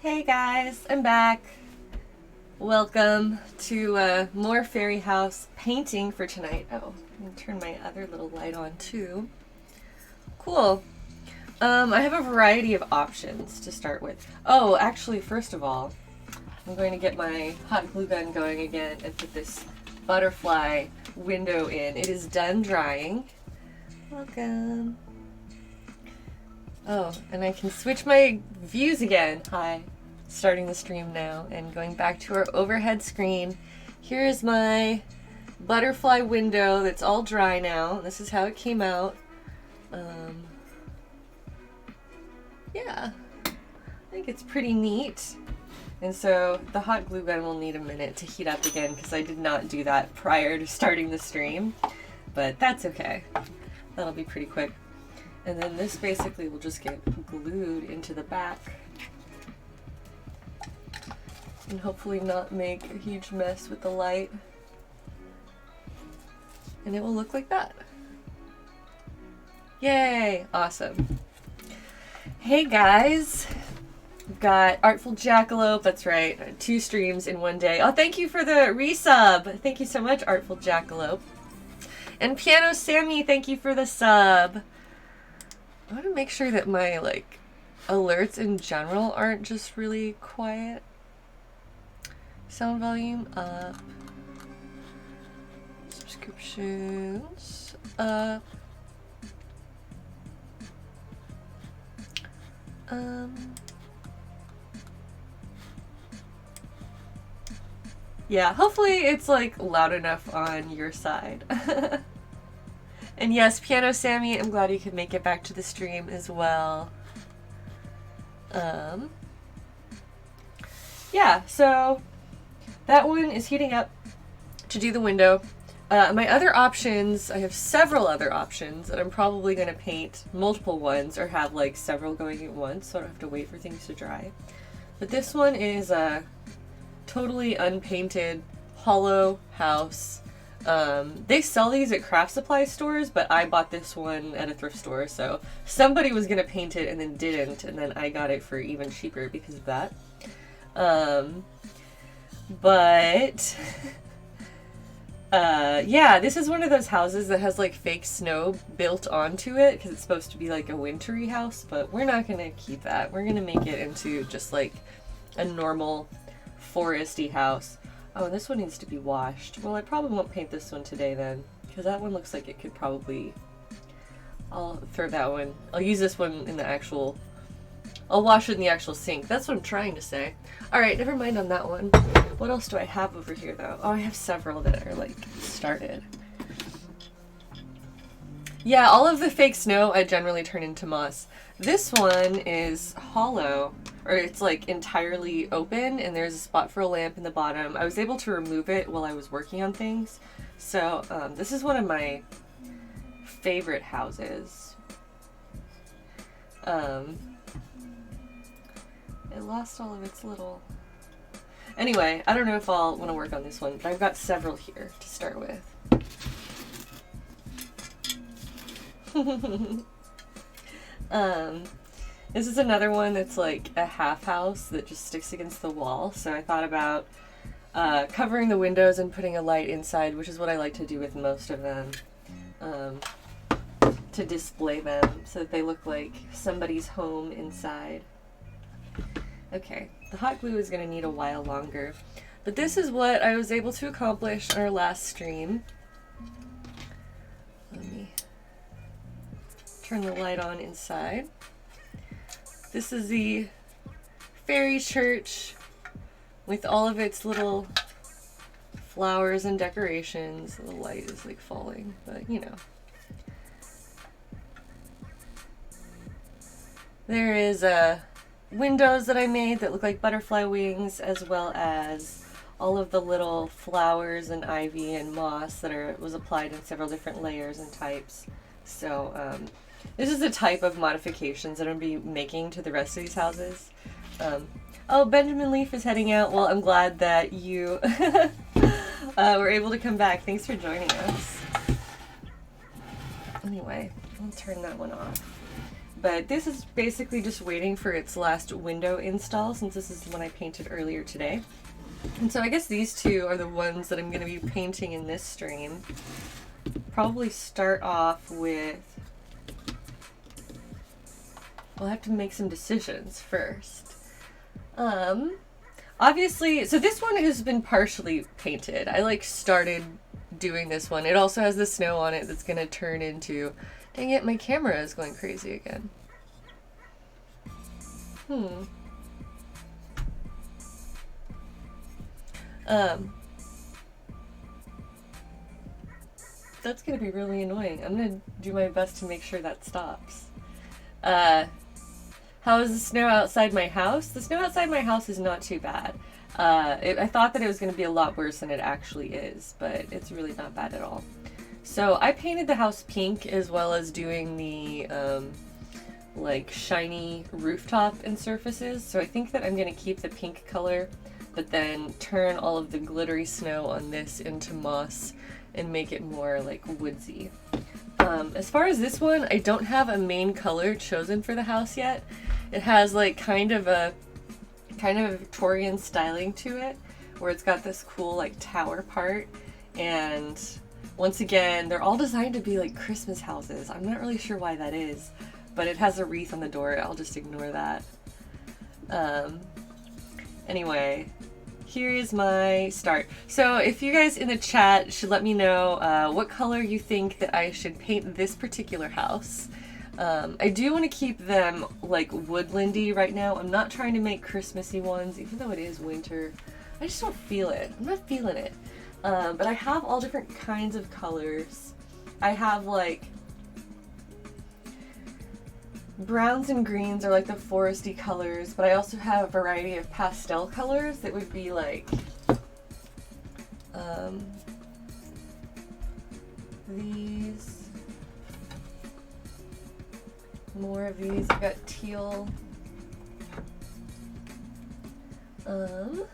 Hey guys, I'm back. Welcome to more Fairy House painting for tonight. Oh, let me turn my other little light on too. Cool. I have a variety of options to start with. Oh, actually, first of all, I'm going to get my hot glue gun going again and put this butterfly window in. It is done drying. Welcome. Oh, and I can switch my views again. Hi. Starting the stream now and going back to our overhead screen. Here's my butterfly window that's all dry now. This is how it came out. Yeah, I think it's pretty neat. And so the hot glue gun will need a minute to heat up again because I did not do that prior to starting the stream, but that's okay. That'll be pretty quick. And then this basically will just get glued into the back and hopefully not make a huge mess with the light. And it will look like that. Yay! Awesome. Hey guys! We've got Artful Jackalope, that's right, 2 streams in one day. Oh, thank you for the resub! Thank you so much, Artful Jackalope. And Piano Sammy, thank you for the sub. I want to make sure that my, alerts in general aren't just really quiet. Sound volume up. Subscriptions up. Yeah, hopefully it's loud enough on your side. And yes, Piano Sammy, I'm glad you could make it back to the stream as well. Yeah, so that one is heating up to do the window. My other options, I have several other options that I'm probably going to paint multiple ones or have several going at once so I don't have to wait for things to dry. But this one is a totally unpainted hollow house. They sell these at craft supply stores, but I bought this one at a thrift store, so somebody was going to paint it and then didn't, and then I got it for even cheaper because of that. But yeah, this is one of those houses that has fake snow built onto it because it's supposed to be a wintry house, but we're not gonna keep that. We're gonna make it into just a normal foresty house. Oh, and this one needs to be washed. Well, I probably won't paint this one today then because that one looks like it could probably, I'll throw that one. I'll use this one in the actual, I'll wash it in the actual sink. That's what I'm trying to say. Alright, never mind on that one. What else do I have over here though? Oh, I have several that are started. Yeah, all of the fake snow I generally turn into moss. This one is hollow, or it's entirely open and there's a spot for a lamp in the bottom. I was able to remove it while I was working on things. So this is one of my favorite houses. It lost all of its little... Anyway, I don't know if I'll want to work on this one, but I've got several here to start with. This is another one that's a half house that just sticks against the wall, so I thought about covering the windows and putting a light inside, which is what I like to do with most of them, to display them so that they look like somebody's home inside. Okay, the hot glue is going to need a while longer, but this is what I was able to accomplish on our last stream. Let me turn the light on inside. This is the fairy church with all of its little flowers and decorations. The light is falling, but you know. There is windows that I made that look like butterfly wings, as well as all of the little flowers and ivy and moss that was applied in several different layers and types. So this is the type of modifications that I'm going to be making to the rest of these houses. Oh, Benjamin Leaf is heading out. Well, I'm glad that you were able to come back. Thanks for joining us. Anyway, I'll turn that one off. But this is basically just waiting for its last window install, since this is the one I painted earlier today. And so I guess these two are the ones that I'm going to be painting in this strain. Probably start off with... We'll have to make some decisions first. Obviously, so this one has been partially painted. I like started doing this one. It also has the snow on it that's going to turn into... Dang it, my camera is going crazy again. That's gonna be really annoying. I'm gonna do my best to make sure that stops. How is the snow outside my house? The snow outside my house is not too bad. I thought that it was gonna be a lot worse than it actually is, but it's really not bad at all. So I painted the house pink, as well as doing the like shiny rooftop and surfaces. So I think that I'm gonna keep the pink color, but then turn all of the glittery snow on this into moss and make it more like woodsy. As far as this one, I don't have a main color chosen for the house yet. It has like kind of a Victorian styling to it, where it's got this cool like tower part, and once again, they're all designed to be like Christmas houses. I'm not really sure why that is, but it has a wreath on the door. I'll just ignore that. Anyway, here is my start. So if you guys in the chat should let me know what color you think that I should paint this particular house. I do want to keep them like woodlandy right now. I'm not trying to make Christmassy ones, even though it is winter. I just don't feel it. I'm not feeling it. But I have all different kinds of colors. I have like browns and greens are like the foresty colors, but I also have a variety of pastel colors that would be like these, more of these. I've got teal, and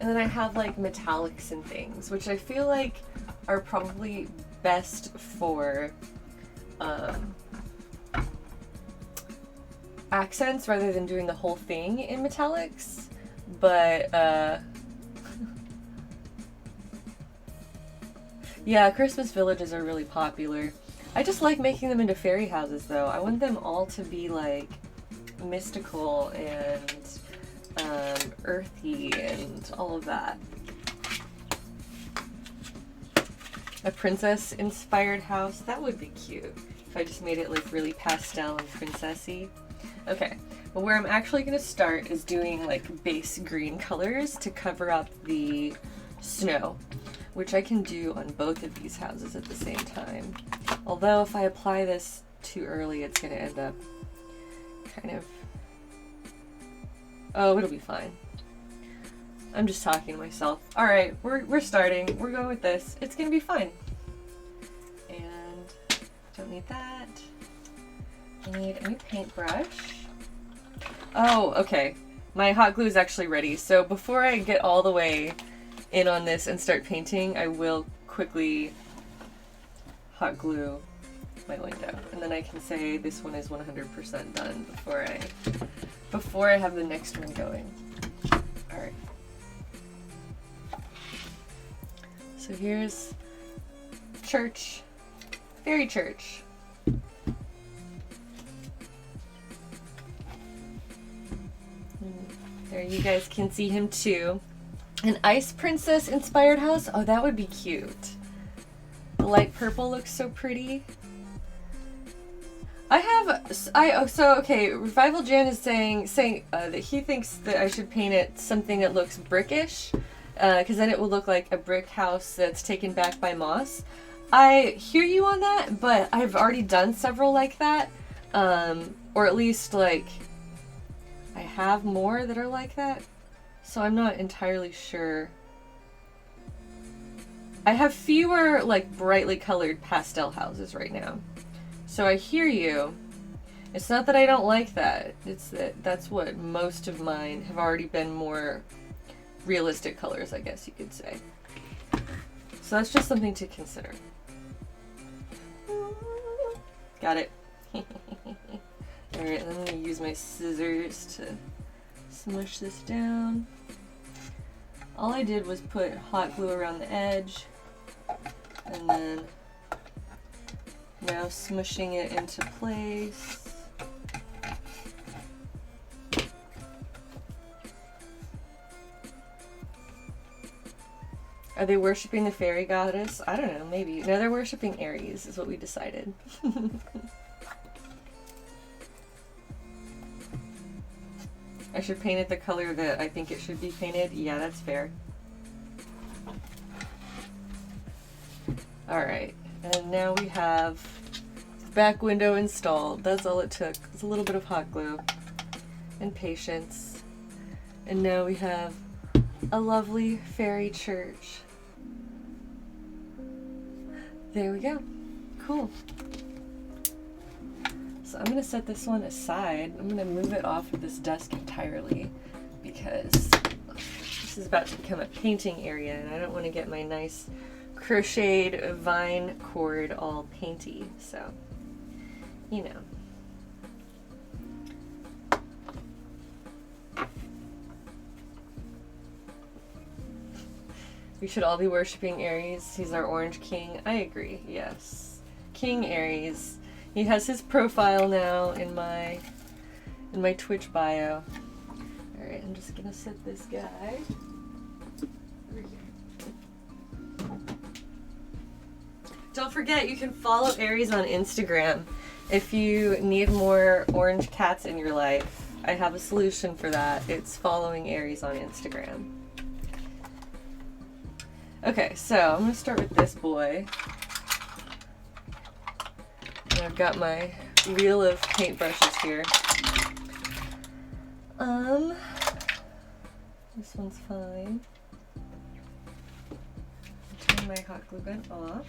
then I have like metallics and things, which I feel like are probably best for accents rather than doing the whole thing in metallics. But yeah, Christmas villages are really popular. I just like making them into fairy houses though. I want them all to be like mystical and earthy and all of that. A princess inspired house, that would be cute if I just made it like really pastel and princessy. Okay, but where I'm actually going to start is doing like base green colors to cover up the snow, which I can do on both of these houses at the same time. Although if I apply this too early, it's going to end up kind of... Oh, it'll be fine. I'm just talking to myself. Alright, we're starting. We're going with this. It's going to be fine. And don't need that. I need a new paintbrush. Oh, okay. My hot glue is actually ready. So before I get all the way in on this and start painting, I will quickly hot glue my window. And then I can say this one is 100% done before I have the next one going. Alright. So here's church. Fairy church. There, you guys can see him too. An ice princess inspired house? Oh, that would be cute. The light purple looks so pretty. Okay, Revival Jan is saying that he thinks that I should paint it something that looks brickish, because then it will look like a brick house that's taken back by moss. I hear you on that, but I've already done several like that, or at least like I have more that are like that, so I'm not entirely sure. I have fewer like brightly colored pastel houses right now. So I hear you. It's not that I don't like that. It's that that's what most of mine have already been more realistic colors, I guess you could say. So that's just something to consider. Got it. Alright, and I'm going to use my scissors to smush this down. All I did was put hot glue around the edge, and then now smushing it into place. Are they worshipping the fairy goddess? I don't know, maybe. No, they're worshipping Aries, is what we decided. I should paint it the color that I think it should be painted. Yeah, that's fair. Alright, and now we have the back window installed. That's all it took. It's a little bit of hot glue and patience. And now we have a lovely fairy church. There we go. Cool. So I'm going to set this one aside. I'm going to move it off of this desk entirely because this is about to become a painting area and I don't want to get my nice crocheted vine cord all painty. So, you know. We should all be worshipping Aries. He's our orange king. I agree, yes. King Aries. He has his profile now in my Twitch bio. Alright, I'm just gonna set this guy over here. Don't forget, you can follow Aries on Instagram. If you need more orange cats in your life, I have a solution for that. It's following Aries on Instagram. Okay, so I'm gonna start with this boy. And I've got my reel of paintbrushes here. This one's fine. Turn my hot glue gun off.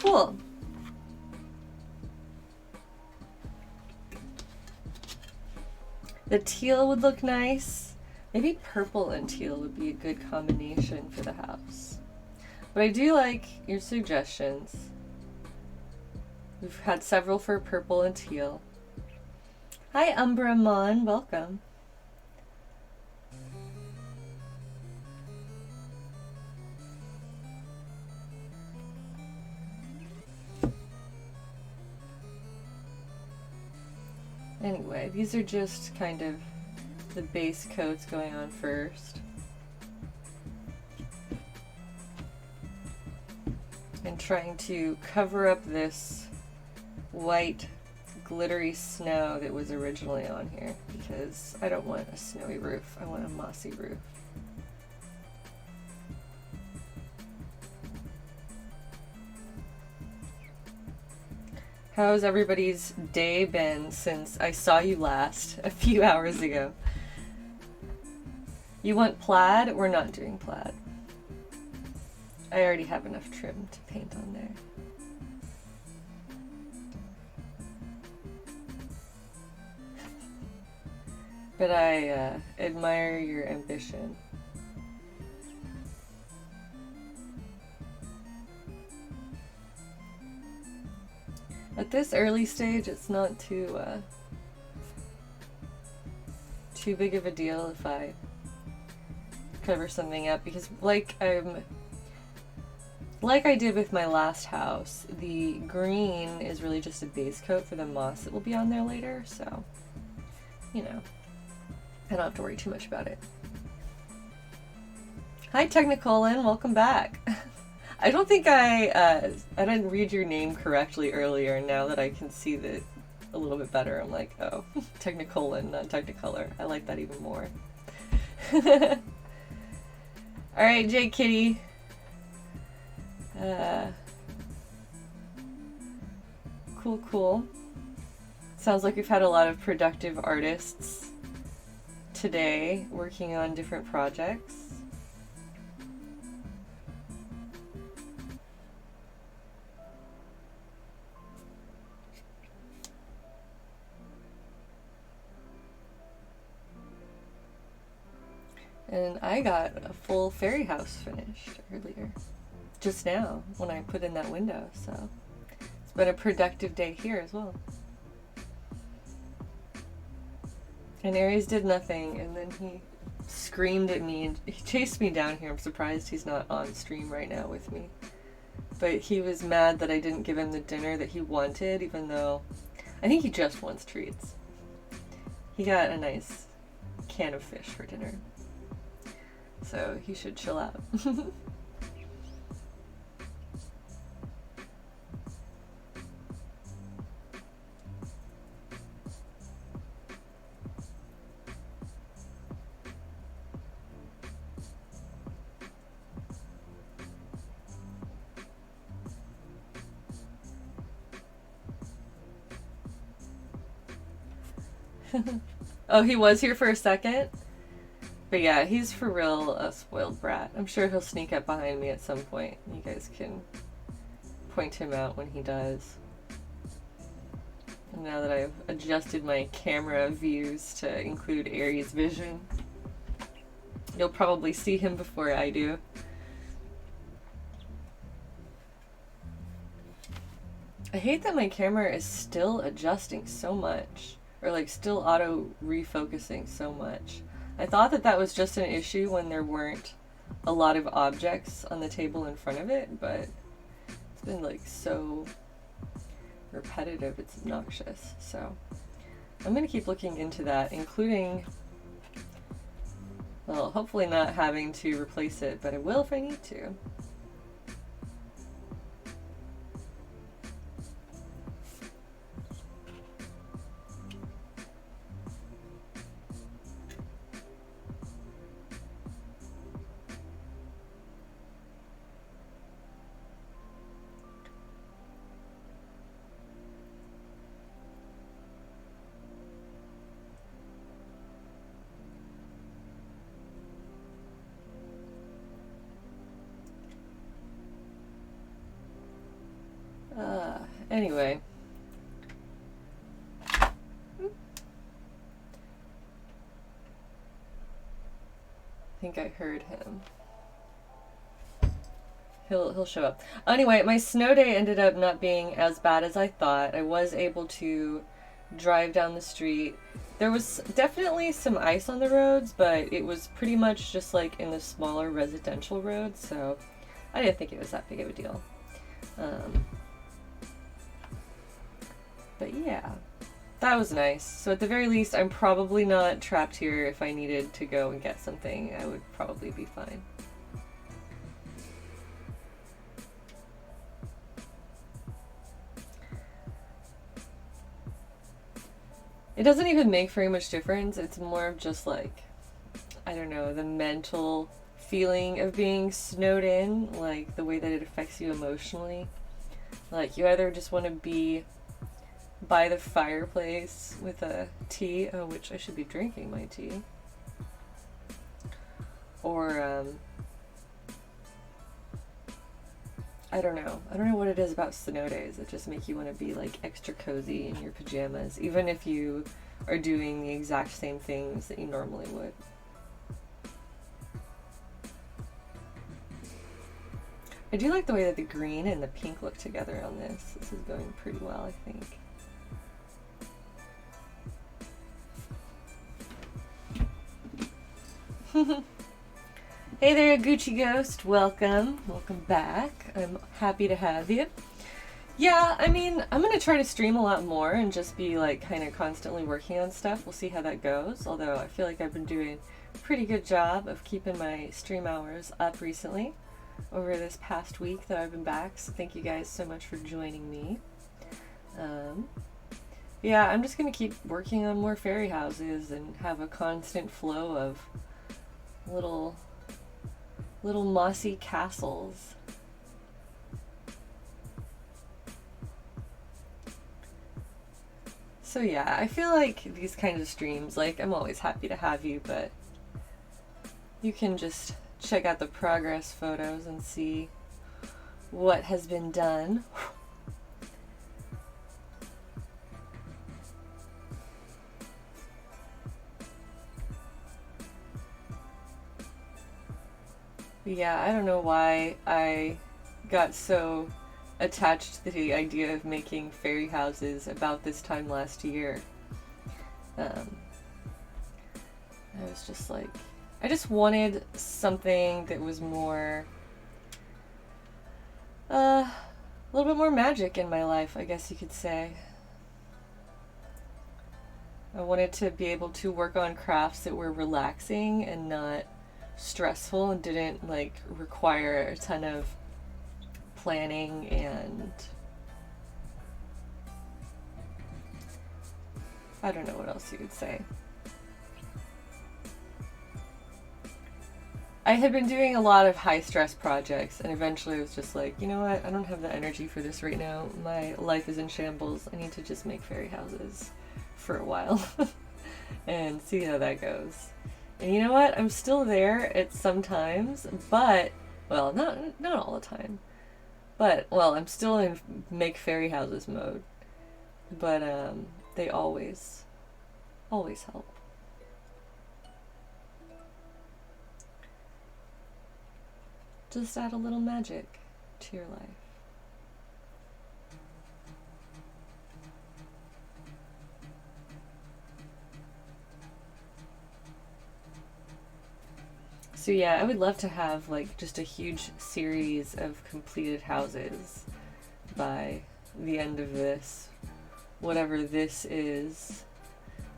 Cool. The teal would look nice. Maybe purple and teal would be a good combination for the house. But I do like your suggestions. We've had several for purple and teal. Hi Umbra Mon, welcome. Anyway, these are just kind of the base coats going on first. And trying to cover up this white glittery snow that was originally on here because I don't want a snowy roof, I want a mossy roof. How's everybody's day been since I saw you last a few hours ago? You want plaid? We're not doing plaid. I already have enough trim to paint on there. But I admire your ambition. At this early stage, it's not too big of a deal if I cover something up because like I did with my last house, the green is really just a base coat for the moss that will be on there later, so you know, I don't have to worry too much about it. Hi Technicolin, welcome back. I don't think I didn't read your name correctly earlier. Now that I can see that a little bit better, I'm like, oh, Technicolin, not Technicolor. I like that even more. All right, J Kitty. Cool. Sounds like we've had a lot of productive artists today working on different projects. And I got a full fairy house finished earlier, just now, when I put in that window, so it's It's been a productive day here as well. And Aries did nothing, and then he screamed at me and he chased me down here. I'm surprised he's not on stream right now with me. But he was mad that I didn't give him the dinner that he wanted, even though I think he just wants treats. He got a nice can of fish for dinner. So he should chill out. Oh, he was here for a second? But yeah, he's for real a spoiled brat. I'm sure he'll sneak up behind me at some point. You guys can point him out when he does. And now that I've adjusted my camera views to include Aries vision, you'll probably see him before I do. I hate that my camera is still adjusting so much. Or like still auto refocusing so much. I thought that that was just an issue when there weren't a lot of objects on the table in front of it, but it's been like so repetitive, it's obnoxious. So I'm gonna keep looking into that, including, well, hopefully not having to replace it, but I will if I need to. Anyway. I think I heard him. He'll show up. Anyway, my snow day ended up not being as bad as I thought. I was able to drive down the street. There was definitely some ice on the roads, but it was pretty much just like in the smaller residential roads, so I didn't think it was that big of a deal. But yeah, that was nice. So at the very least, I'm probably not trapped here. If I needed to go and get something, I would probably be fine. It doesn't even make very much difference. It's more of just like, I don't know, the mental feeling of being snowed in, like the way that it affects you emotionally. Like you either just want to be by the fireplace with a tea, which I should be drinking my tea, or I don't know what it is about snow days that just make you want to be like extra cozy in your pajamas, even if you are doing the exact same things that you normally would. I do like the way that the green and the pink look together on this. This is going pretty well, I think. Hey there, Gucci Ghost. Welcome. Welcome back. I'm happy to have you. Yeah, I mean, I'm going to try to stream a lot more and just be like kind of constantly working on stuff. We'll see how that goes. Although I feel like I've been doing a pretty good job of keeping my stream hours up recently over this past week that I've been back. So thank you guys so much for joining me. Yeah, I'm just going to keep working on more fairy houses and have a constant flow of little mossy castles. So yeah, I feel like these kinds of streams, like I'm always happy to have you, but you can just check out the progress photos and see what has been done. Yeah, I don't know why I got so attached to the idea of making fairy houses about this time last year. I was just like, I just wanted something that was more, a little bit more magic in my life, I guess you could say. I wanted to be able to work on crafts that were relaxing and not stressful and didn't like require a ton of planning and I don't know what else you would say. I had been doing a lot of high stress projects and eventually I was just like, you know what, I don't have the energy for this right now. My life is in shambles. I need to just make fairy houses for a while and see how that goes. And you know what? I'm still there at some times, but, well, not all the time. But, well, I'm still in make fairy houses mode. But, they always help. Just add a little magic to your life. So yeah, I would love to have like just a huge series of completed houses by the end of this, whatever this is.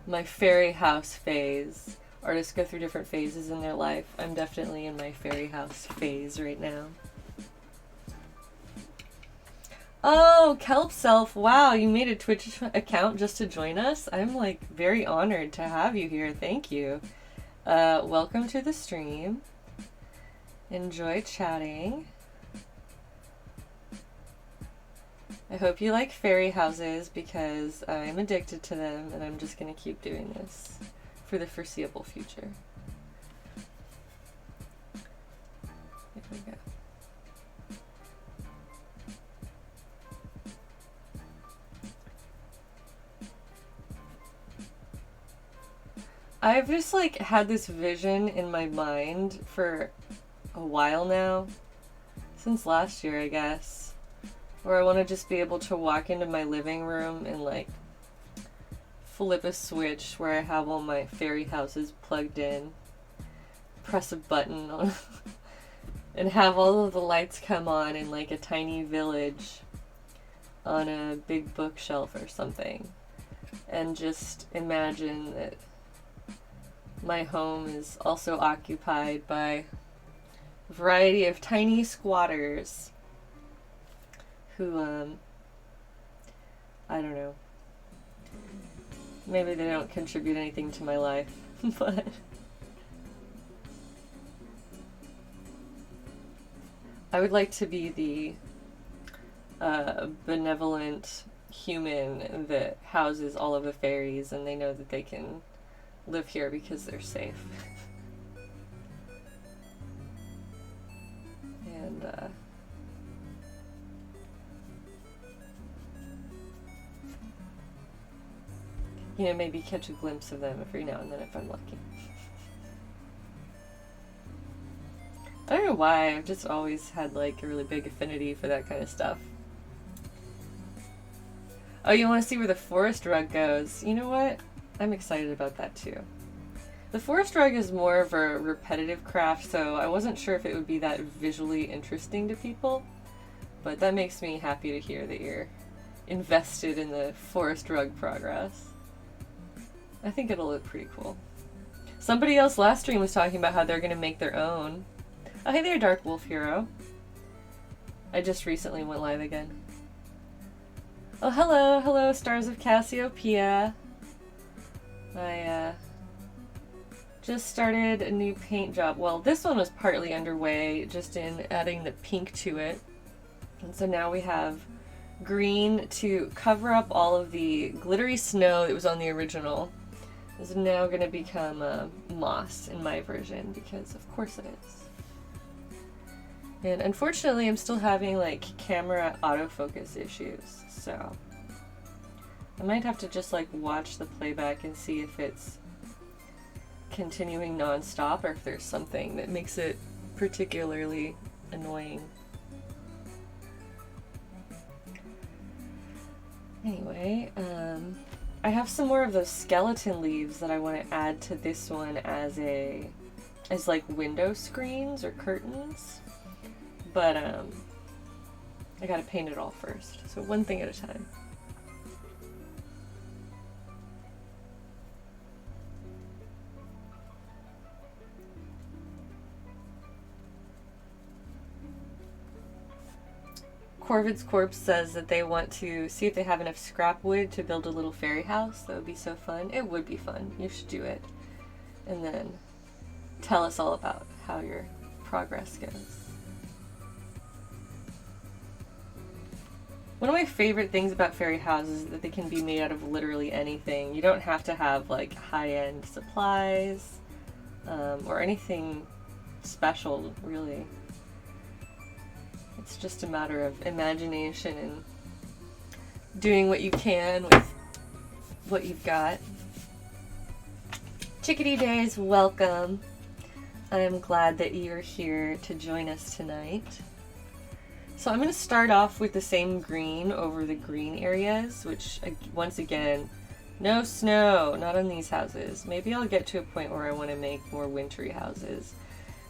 My fairy house phase. Artists go through different phases in their life. I'm definitely in my fairy house phase right now. Oh, Kelp Self, wow, you made a Twitch account just to join us? I'm like very honored to have you here. Thank you. Welcome to the stream. Enjoy chatting. I hope you like fairy houses because I'm addicted to them and I'm just going to keep doing this for the foreseeable future. There we go. I've just like had this vision in my mind for a while now, since last year I guess, where I want to just be able to walk into my living room and like flip a switch where I have all my fairy houses plugged in, press a button on and have all of the lights come on in like a tiny village on a big bookshelf or something, and just imagine that my home is also occupied by a variety of tiny squatters who, I don't know, maybe they don't contribute anything to my life, but I would like to be the benevolent human that houses all of the fairies and they know that they can live here because they're safe. And you know, maybe catch a glimpse of them every now and then if I'm lucky. I don't know why, I've just always had like a really big affinity for that kind of stuff. Oh, you want to see where the forest rug goes? You know what? I'm excited about that too. The forest rug is more of a repetitive craft, so I wasn't sure if it would be that visually interesting to people, but that makes me happy to hear that you're invested in the forest rug progress. I think it'll look pretty cool. Somebody else last stream was talking about how they're going to make their own. Oh, hey there, Dark Wolf Hero. I just recently went live again. Oh, hello, Stars of Cassiopeia. I just started a new paint job. Well, this one was partly underway, just in adding the pink to it. And so now we have green to cover up all of the glittery snow that was on the original. This is now going to become moss in my version, because of course it is. And unfortunately, I'm still having like camera autofocus issues, so I might have to just like watch the playback and see if it's continuing non-stop or if there's something that makes it particularly annoying. Anyway, I have some more of those skeleton leaves that I want to add to this one as like window screens or curtains. But I gotta paint it all first. So one thing at a time. Corvid's Corpse says that they want to see if they have enough scrap wood to build a little fairy house. That would be so fun. It would be fun. You should do it. And then tell us all about how your progress goes. One of my favorite things about fairy houses is that they can be made out of literally anything. You don't have to have like high-end supplies or anything special, really. It's just a matter of imagination and doing what you can with what you've got. Chickadee Days, welcome. I am glad that you're here to join us tonight. So I'm going to start off with the same green over the green areas, which, once again, no snow, not on these houses. Maybe I'll get to a point where I want to make more wintry houses.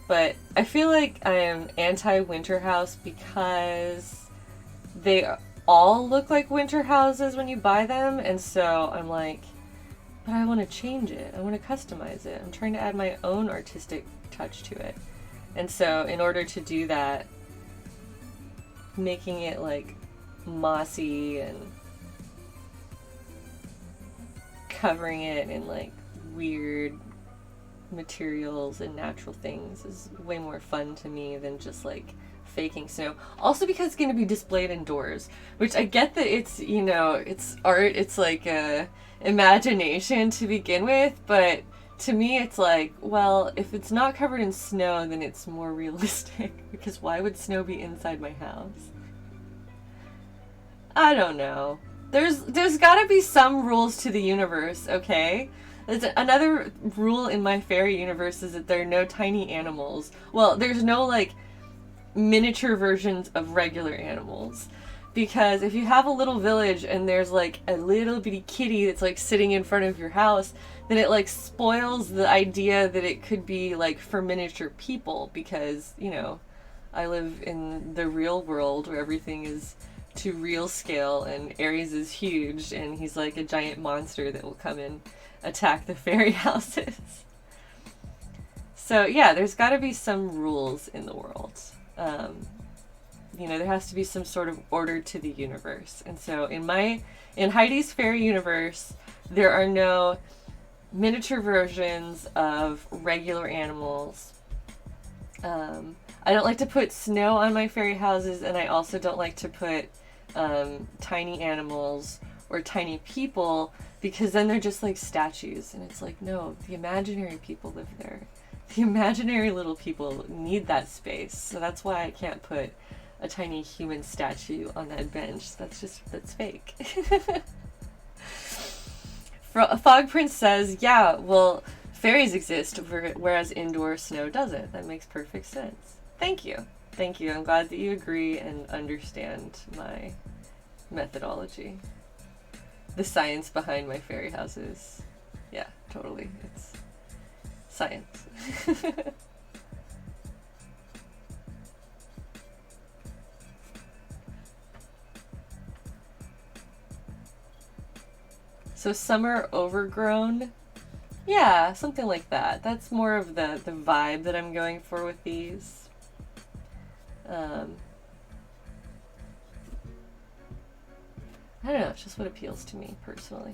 But I feel like I am anti-winter house because they all look like winter houses when you buy them, and so I'm like, but I want to change it. I want to customize it. I'm trying to add my own artistic touch to it. And so in order to do that, making it like mossy and covering it in like weird materials and natural things is way more fun to me than just like faking snow. Also because it's going to be displayed indoors, which I get that it's, you know, it's art, it's like a imagination to begin with, but to me it's like, well, if it's not covered in snow, then it's more realistic, because why would snow be inside my house? I don't know. There's gotta be some rules to the universe, okay? There's another rule in my fairy universe is that there are no tiny animals. Well, there's no like miniature versions of regular animals. Because if you have a little village and there's like a little bitty kitty that's like sitting in front of your house, then it like spoils the idea that it could be like for miniature people, because, you know, I live in the real world where everything is to real scale and Aries is huge and he's like a giant monster that will come and attack the fairy houses. So yeah, there's got to be some rules in the world. You know, there has to be some sort of order to the universe. And so in Heidi's fairy universe, there are no miniature versions of regular animals. I don't like to put snow on my fairy houses, and I also don't like to put tiny animals or tiny people, because then they're just like statues, and it's like, no, the imaginary people live there. The imaginary little people need that space, so that's why I can't put a tiny human statue on that bench. That's fake. Fog Prince says, yeah, well, fairies exist, whereas indoor snow doesn't. That makes perfect sense. Thank you. Thank you. I'm glad that you agree and understand my methodology. The science behind my fairy houses. Yeah, totally. It's science. So some are overgrown. Yeah, something like that. That's more of the vibe that I'm going for with these. I don't know, it's just what appeals to me personally.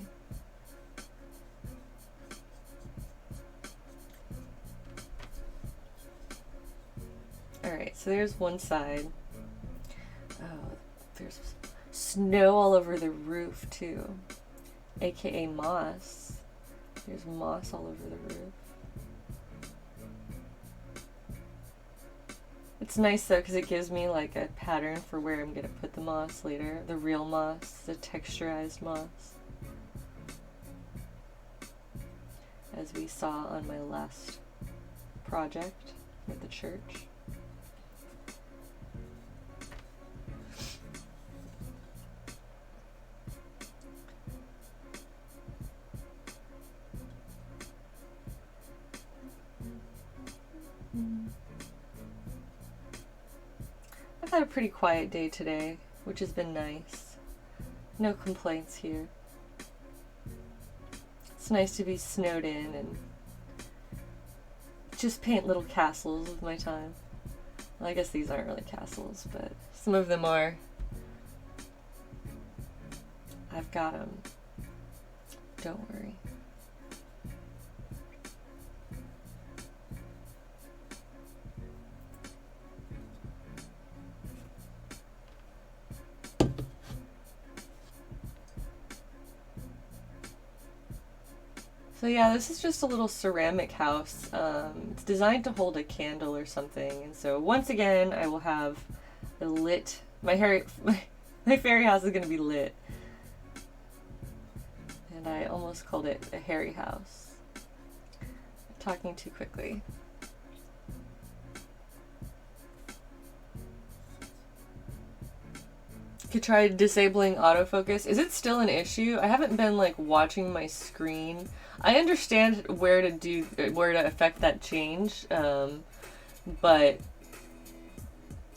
Alright, so there's one side. Oh, there's snow all over the roof too. AKA moss. There's moss all over the roof. It's nice though, because it gives me like a pattern for where I'm going to put the moss later. The real moss, the texturized moss. As we saw on my last project with the church. had a pretty quiet day today, which has been nice. No complaints here. It's nice to be snowed in and just paint little castles with my time. Well, I guess these aren't really castles, but some of them are. I've got them. Don't worry. So yeah, this is just a little ceramic house. It's designed to hold a candle or something. And so once again, I will have a lit, my fairy house is going to be lit. And I almost called it a hairy house. I'm talking too quickly. Could try disabling autofocus. Is it still an issue? I haven't been like watching my screen. I understand where to affect that change, but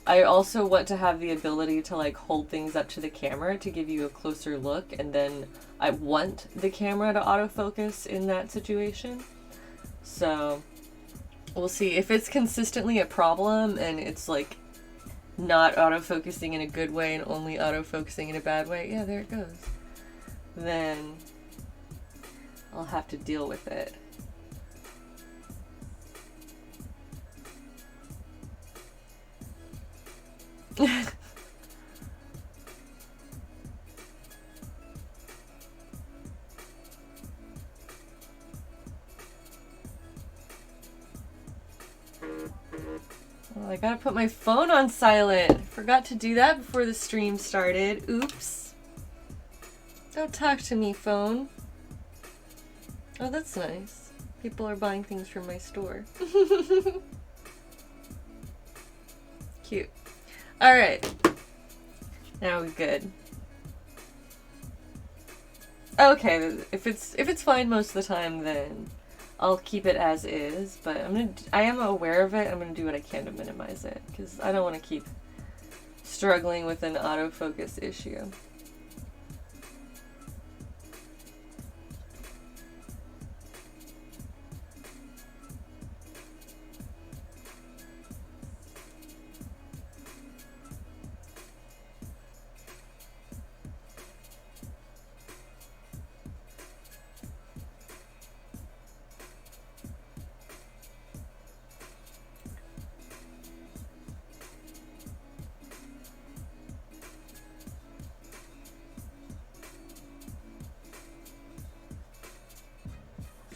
I also want to have the ability to like hold things up to the camera to give you a closer look, and then I want the camera to autofocus in that situation. So we'll see if it's consistently a problem and it's like not autofocusing in a good way and only autofocusing in a bad way. Yeah, there it goes. Then I'll have to deal with it. Oh, I gotta put my phone on silent. Forgot to do that before the stream started. Oops. Don't talk to me, phone. Oh, that's nice. People are buying things from my store. Cute. Alright. Now we're good. Okay, if it's fine most of the time, then I'll keep it as is, but I am aware of it. I'm gonna do what I can to minimize it, because I don't want to keep struggling with an autofocus issue.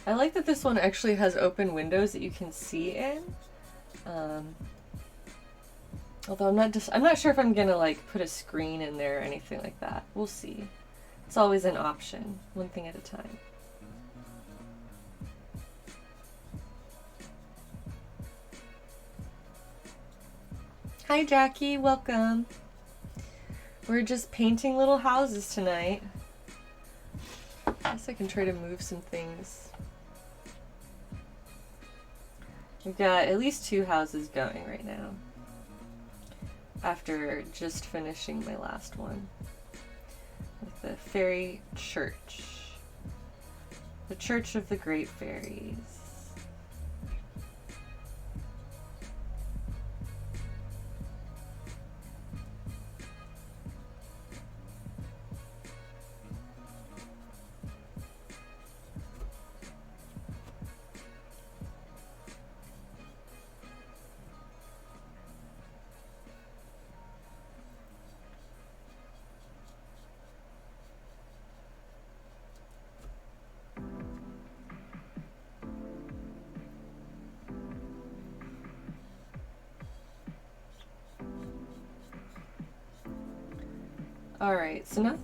I like that this one actually has open windows that you can see in. Although I'm not sure if I'm gonna like put a screen in there or anything like that. We'll see. It's always an option, one thing at a time. Hi Jackie, welcome. We're just painting little houses tonight. I guess I can try to move some things. We've got at least 2 houses going right now, after just finishing my last one with the fairy church. The Church of the Great Fairies. Alright, so now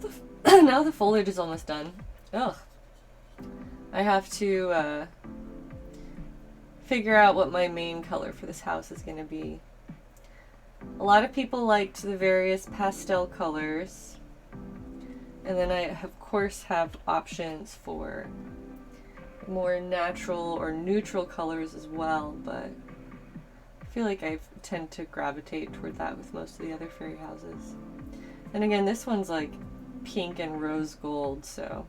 now the foliage is almost done. Ugh. I have to figure out what my main color for this house is going to be. A lot of people liked the various pastel colors. And then I, of course, have options for more natural or neutral colors as well, but feel like I tend to gravitate toward that with most of the other fairy houses. And again, this one's like pink and rose gold, so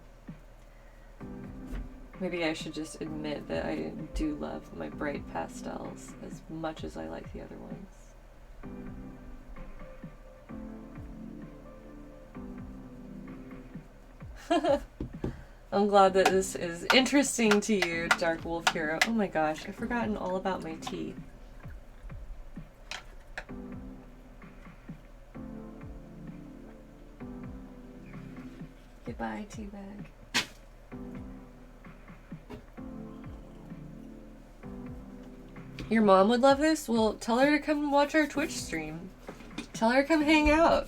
maybe I should just admit that I do love my bright pastels as much as I like the other ones. I'm glad that this is interesting to you, Dark Wolf Hero. Oh my gosh, I've forgotten all about my tea. Goodbye, tea bag. Your mom would love this? Well, tell her to come watch our Twitch stream. Tell her to come hang out.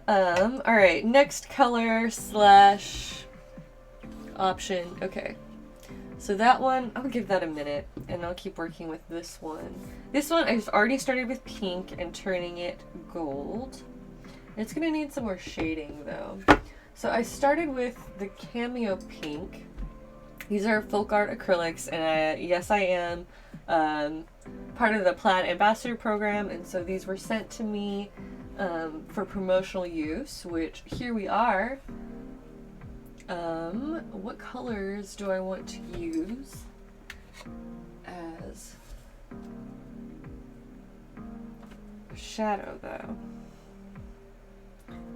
Alright, next color slash option. Okay. So that one, I'll give that a minute and I'll keep working with this one. This one, I've already started with pink and turning it gold. It's gonna need some more shading though. So I started with the Cameo Pink. These are folk art acrylics, and yes, I am part of the Plaid Ambassador program, and so these were sent to me for promotional use, which here we are. What colors do I want to use as a shadow though?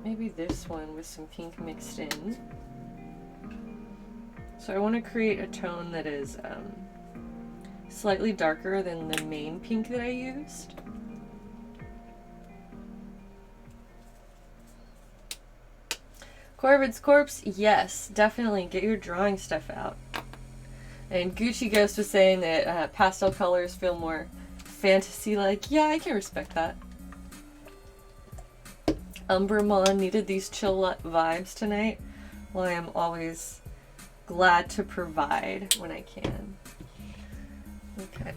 Maybe this one with some pink mixed in. So I want to create a tone that is slightly darker than the main pink that I used. Corvid's Corpse, yes, definitely get your drawing stuff out. And Gucci Ghost was saying that pastel colors feel more fantasy-like. Yeah, I can respect that. Umbermon needed these chill vibes tonight. Well, I am always glad to provide when I can. Okay.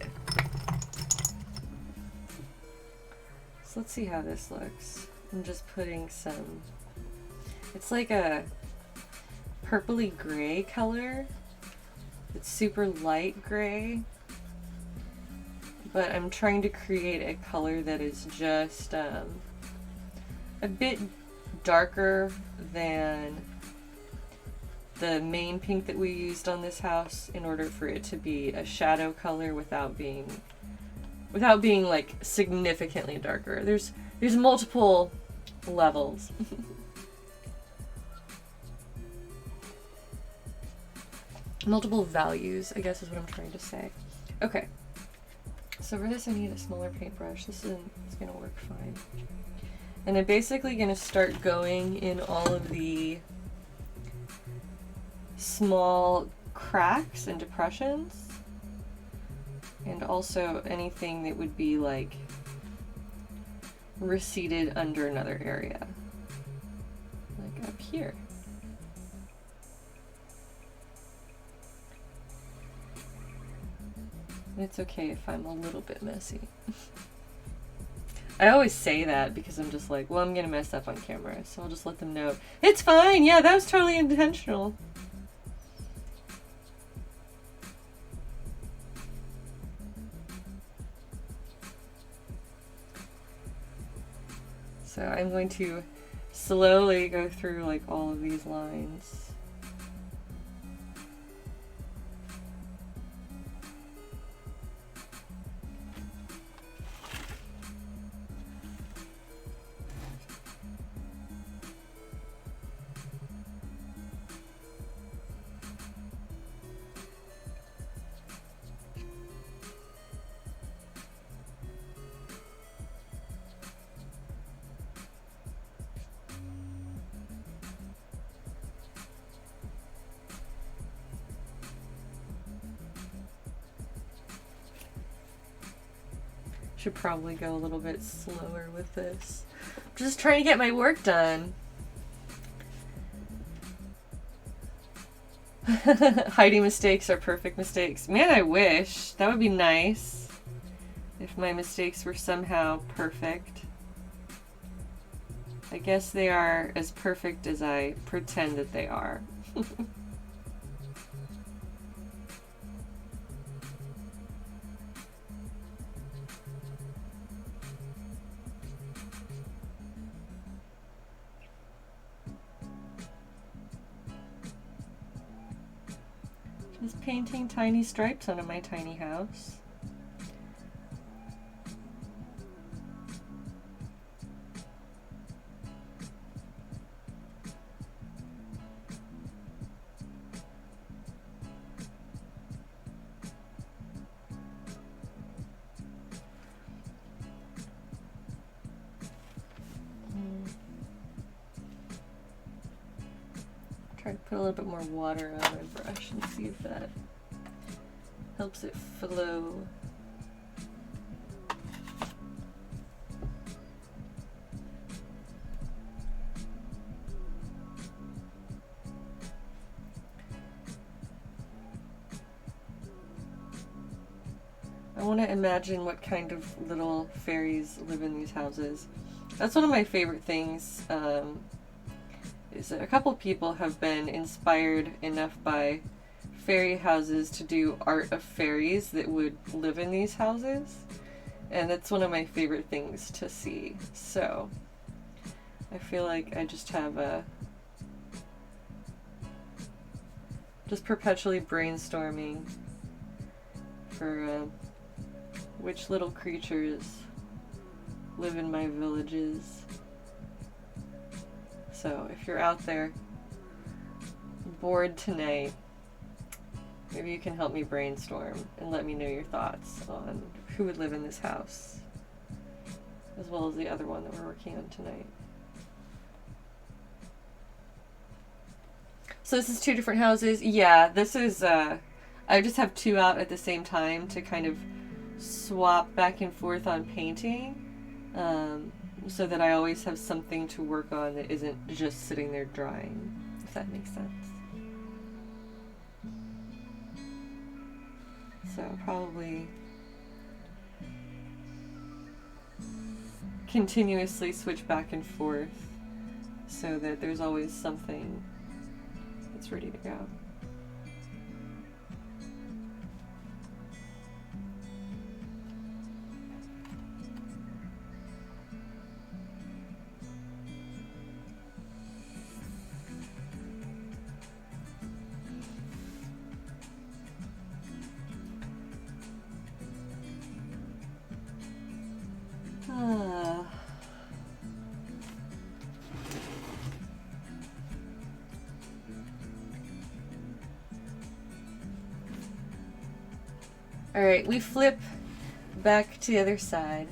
So let's see how this looks. I'm just putting some, it's like a purpley gray color. It's super light gray. But I'm trying to create a color that is just a bit darker than the main pink that we used on this house in order for it to be a shadow color without being like significantly darker. There's multiple levels. Multiple values, I guess is what I'm trying to say. Okay. So for this I need a smaller paintbrush. This is gonna work fine. And I'm basically gonna start going in all of the small cracks and depressions, and also anything that would be like receded under another area, like up here. It's okay if I'm a little bit messy. I always say that because I'm just like, well, I'm gonna mess up on camera, so I'll just let them know. It's fine, yeah, that was totally intentional. So I'm going to slowly go through like all of these lines. Should probably go a little bit slower with this. I'm just trying to get my work done. Hiding mistakes are perfect mistakes. Man, I wish. That would be nice if my mistakes were somehow perfect. I guess they are as perfect as I pretend that they are. Just painting tiny stripes onto my tiny house. Try to put a little bit more water on my brush and see if that helps it flow. I want to imagine what kind of little fairies live in these houses. That's one of my favorite things. Is that a couple people have been inspired enough by fairy houses to do art of fairies that would live in these houses, and that's one of my favorite things to see. So I feel like I just have just perpetually brainstorming for which little creatures live in my villages. So if you're out there bored tonight, maybe you can help me brainstorm and let me know your thoughts on who would live in this house, as well as the other one that we're working on tonight. So this is 2 different houses. Yeah, this is, I just have 2 out at the same time to kind of swap back and forth on painting. So that I always have something to work on that isn't just sitting there drying, if that makes sense. So probably continuously switch back and forth so that there's always something that's ready to go. Alright, we flip back to the other side.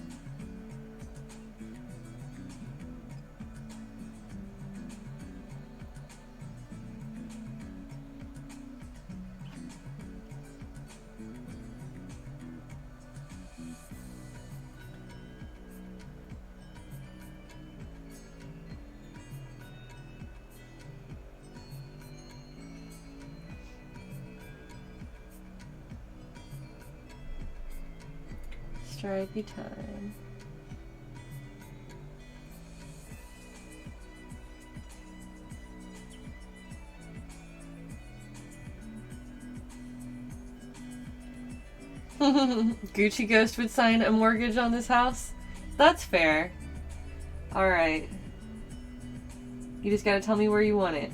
Stripey time. Gucci Ghost would sign a mortgage on this house? That's fair. Alright. You just gotta tell me where you want it.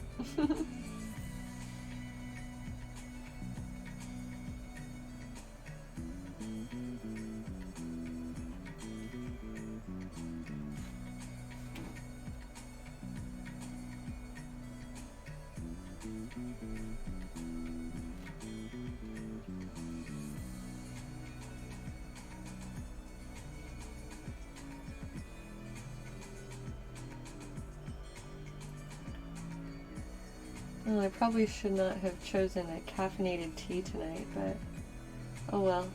Well, I probably should not have chosen a caffeinated tea tonight, but oh well.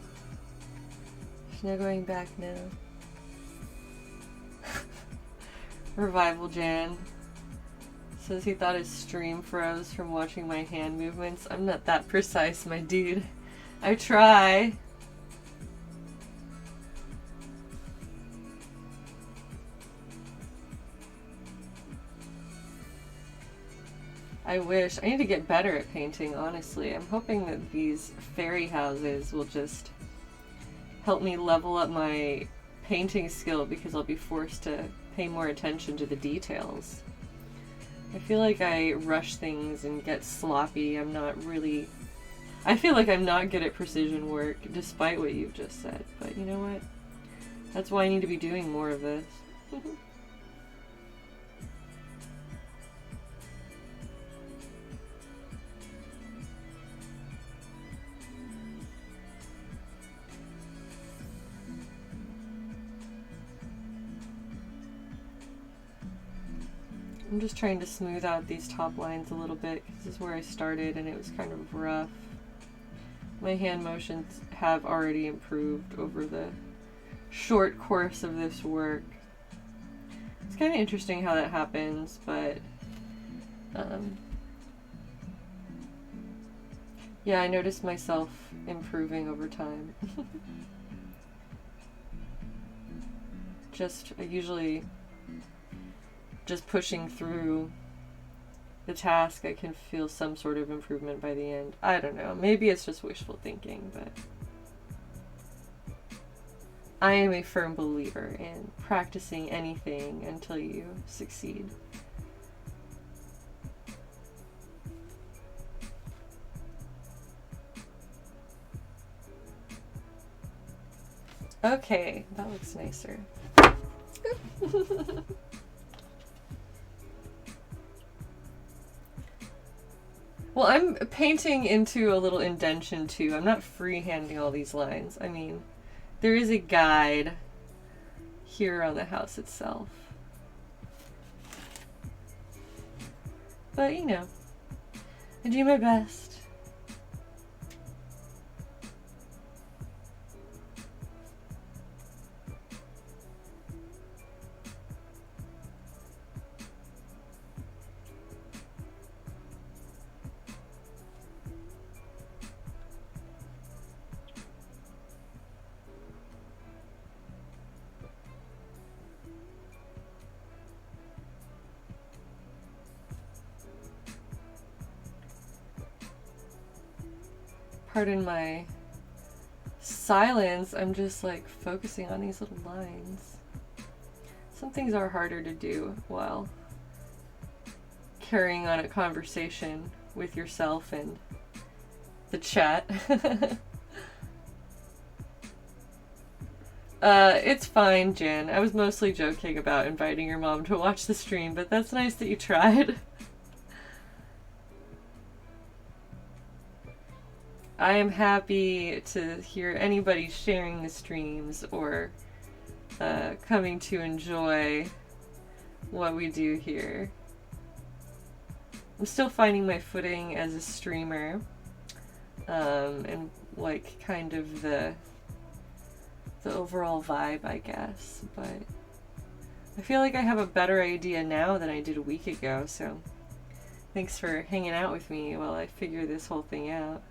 There's no going back now. Revival Jan says he thought his stream froze from watching my hand movements. I'm not that precise, my dude. I try. I wish. I need to get better at painting, honestly. I'm hoping that these fairy houses will just help me level up my painting skill, because I'll be forced to pay more attention to the details. I feel like I rush things and get sloppy. I'm not really I feel like I'm not good at precision work, despite what you've just said. But you know what? That's why I need to be doing more of this. I'm just trying to smooth out these top lines a little bit, because this is where I started and it was kind of rough. My hand motions have already improved over the short course of this work. It's kind of interesting how that happens, but yeah, I noticed myself improving over time. Usually just pushing through the task, I can feel some sort of improvement by the end. I don't know. Maybe it's just wishful thinking, but I am a firm believer in practicing anything until you succeed. Okay, that looks nicer. Well, I'm painting into a little indention too. I'm not freehanding all these lines. I mean, there is a guide here on the house itself. But, you know, I do my best. Pardon my silence, I'm just like focusing on these little lines. Some things are harder to do while carrying on a conversation with yourself and the chat. It's fine, Jan. I was mostly joking about inviting your mom to watch the stream, but that's nice that you tried. I am happy to hear anybody sharing the streams or coming to enjoy what we do here. I'm still finding my footing as a streamer, and like kind of the overall vibe, I guess, but I feel like I have a better idea now than I did a week ago, so thanks for hanging out with me while I figure this whole thing out.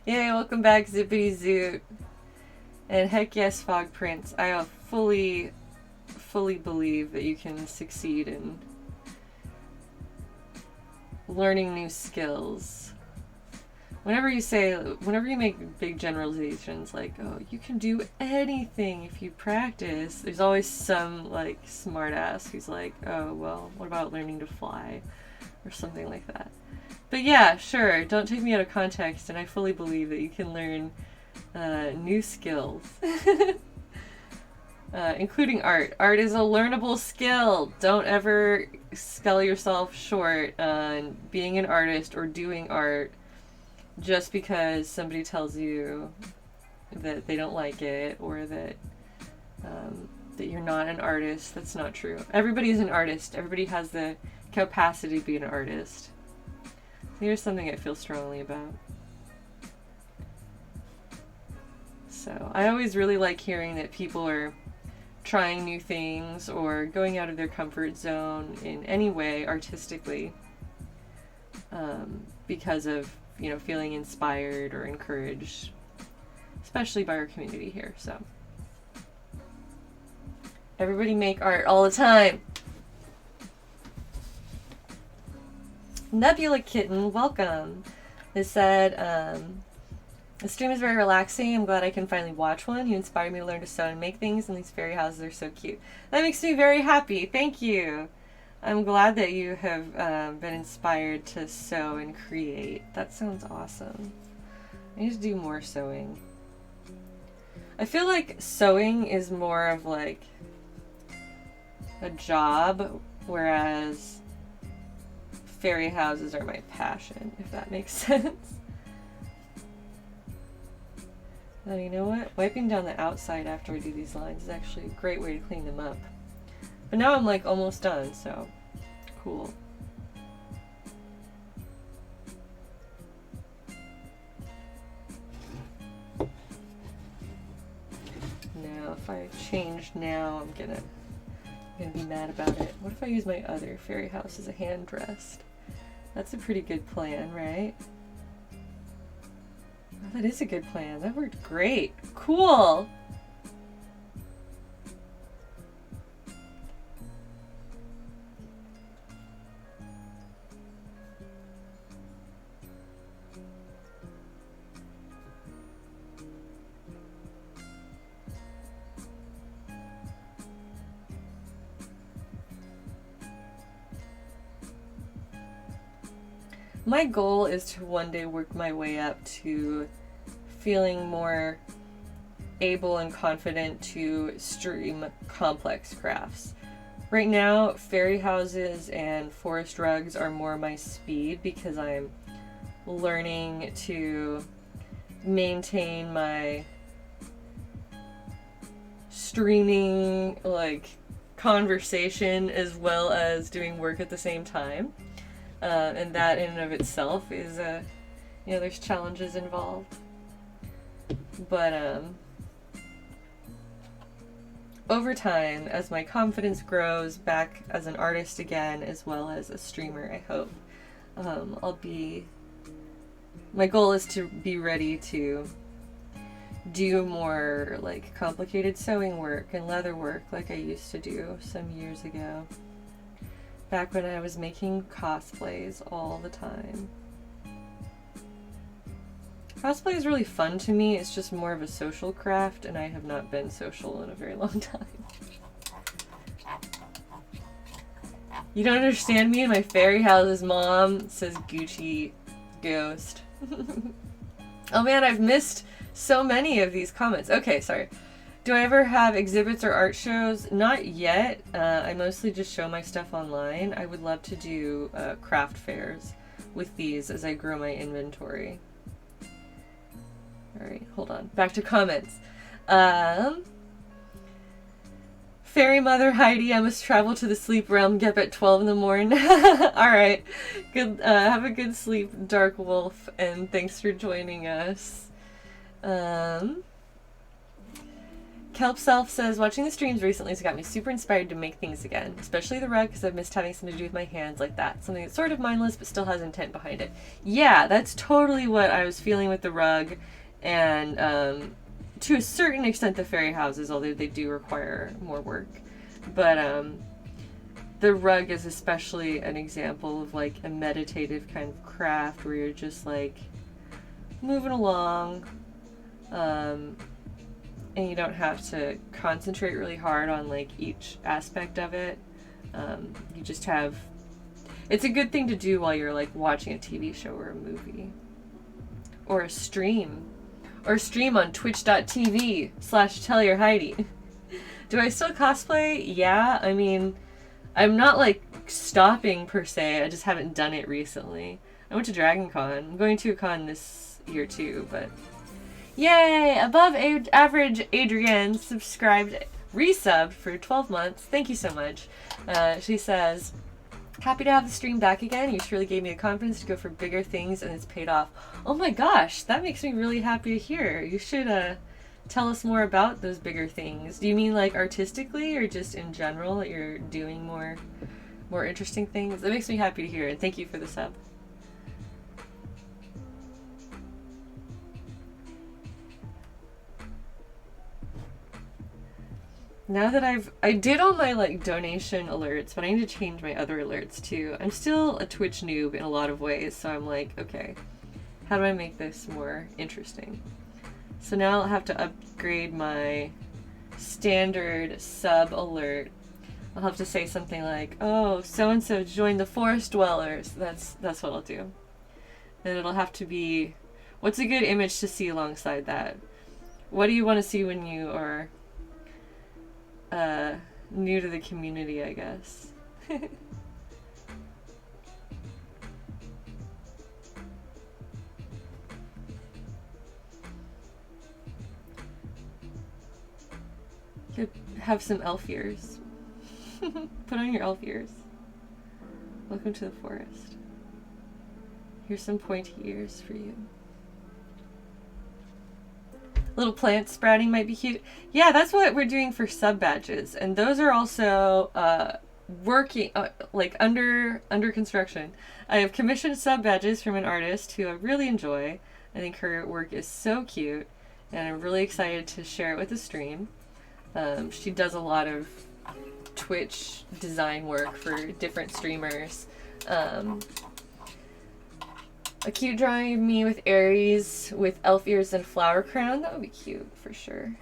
Yay, welcome back, Zippity Zoot. And heck yes, Fog Prince. I fully believe that you can succeed in learning new skills. Whenever you make big generalizations like, oh, you can do anything if you practice, there's always some like smart ass who's like, oh, well, what about learning to fly? Or something like that. But yeah, sure, don't take me out of context, and I fully believe that you can learn new skills. Including art. Art is a learnable skill. Don't ever sell yourself short on being an artist or doing art just because somebody tells you that they don't like it or that you're not an artist. That's not true. Everybody is an artist. Everybody has the capacity to be an artist. Here's something I feel strongly about. So I always really like hearing that people are trying new things or going out of their comfort zone in any way artistically, because of, you know, feeling inspired or encouraged, especially by our community here. So everybody make art all the time. Nebula Kitten, welcome. They said, The stream is very relaxing. I'm glad I can finally watch one. You inspired me to learn to sew and make things, and these fairy houses are so cute. That makes me very happy. Thank you. I'm glad that you have been inspired to sew and create. That sounds awesome. I need to do more sewing. I feel like sewing is more of like a job, whereas fairy houses are my passion, if that makes sense. Now, you know what? Wiping down the outside after I do these lines is actually a great way to clean them up. But now I'm like almost done, so cool. Now, if I change now, I'm gonna be mad about it. What if I use my other fairy house as a hand rest? That's a pretty good plan, right? Oh, that is a good plan. That worked great. Cool. My goal is to one day work my way up to feeling more able and confident to stream complex crafts. Right now, fairy houses and forest rugs are more my speed because I'm learning to maintain my streaming like conversation as well as doing work at the same time. And that in and of itself is you know, there's challenges involved. But over time, as my confidence grows back as an artist again, as well as a streamer, I hope, my goal is to be ready to do more like complicated sewing work and leather work like I used to do some years ago. Back when I was making cosplays all the time. Cosplay is really fun to me. It's just more of a social craft, and I have not been social in a very long time. You don't understand me and my fairy house's mom, says Gucci Ghost. Oh man, I've missed so many of these comments. Okay, sorry. Do I ever have exhibits or art shows? Not yet. I mostly just show my stuff online. I would love to do craft fairs with these as I grow my inventory. Alright, hold on. Back to comments. Fairy Mother Heidi, I must travel to the sleep realm, get up at 12 in the morning. Alright. Good. Have a good sleep, Dark Wolf, and thanks for joining us. Kelp Self says, watching the streams recently has got me super inspired to make things again, especially the rug because I've missed having something to do with my hands like that. Something that's sort of mindless but still has intent behind it. Yeah, that's totally what I was feeling with the rug, and to a certain extent the fairy houses, although they do require more work. But the rug is especially an example of like a meditative kind of craft where you're just like moving along, and you don't have to concentrate really hard on like each aspect of it. You just have, it's a good thing to do while you're like watching a TV show or a movie or a stream on twitch.tv/tellyourheidi. Do I still cosplay? Yeah, I mean, I'm not like stopping per se, I just haven't done it recently. I went to Dragon Con. I'm going to a con this year too, but yay! Above average Adrienne resubbed for 12 months. Thank you so much. She says, happy to have the stream back again. You surely gave me the confidence to go for bigger things, and it's paid off. Oh my gosh, that makes me really happy to hear. You should tell us more about those bigger things. Do you mean like artistically or just in general that you're doing more interesting things? That makes me happy to hear, and thank you for the sub. Now that I did all my like donation alerts, but I need to change my other alerts too. I'm still a Twitch noob in a lot of ways, so I'm like, okay, How do I make this more interesting? So now I'll have to upgrade my standard sub alert. I'll have to say something like, "Oh, so and so joined the Forest Dwellers." That's what I'll do. And it'll have to be, what's a good image to see alongside that? What do you want to see when you are new to the community, I guess? You could have some elf ears. Put on your elf ears. Welcome to the forest. Here's some pointy ears for you. Little plants sprouting might be cute. Yeah, that's what we're doing for sub badges, and those are also working like under construction. I have commissioned sub badges from an artist who I really enjoy. I think her work is so cute, and I'm really excited to share it with the stream. She does a lot of Twitch design work for different streamers. A cute drawing of me with Aries with elf ears and flower crown. That would be cute for sure.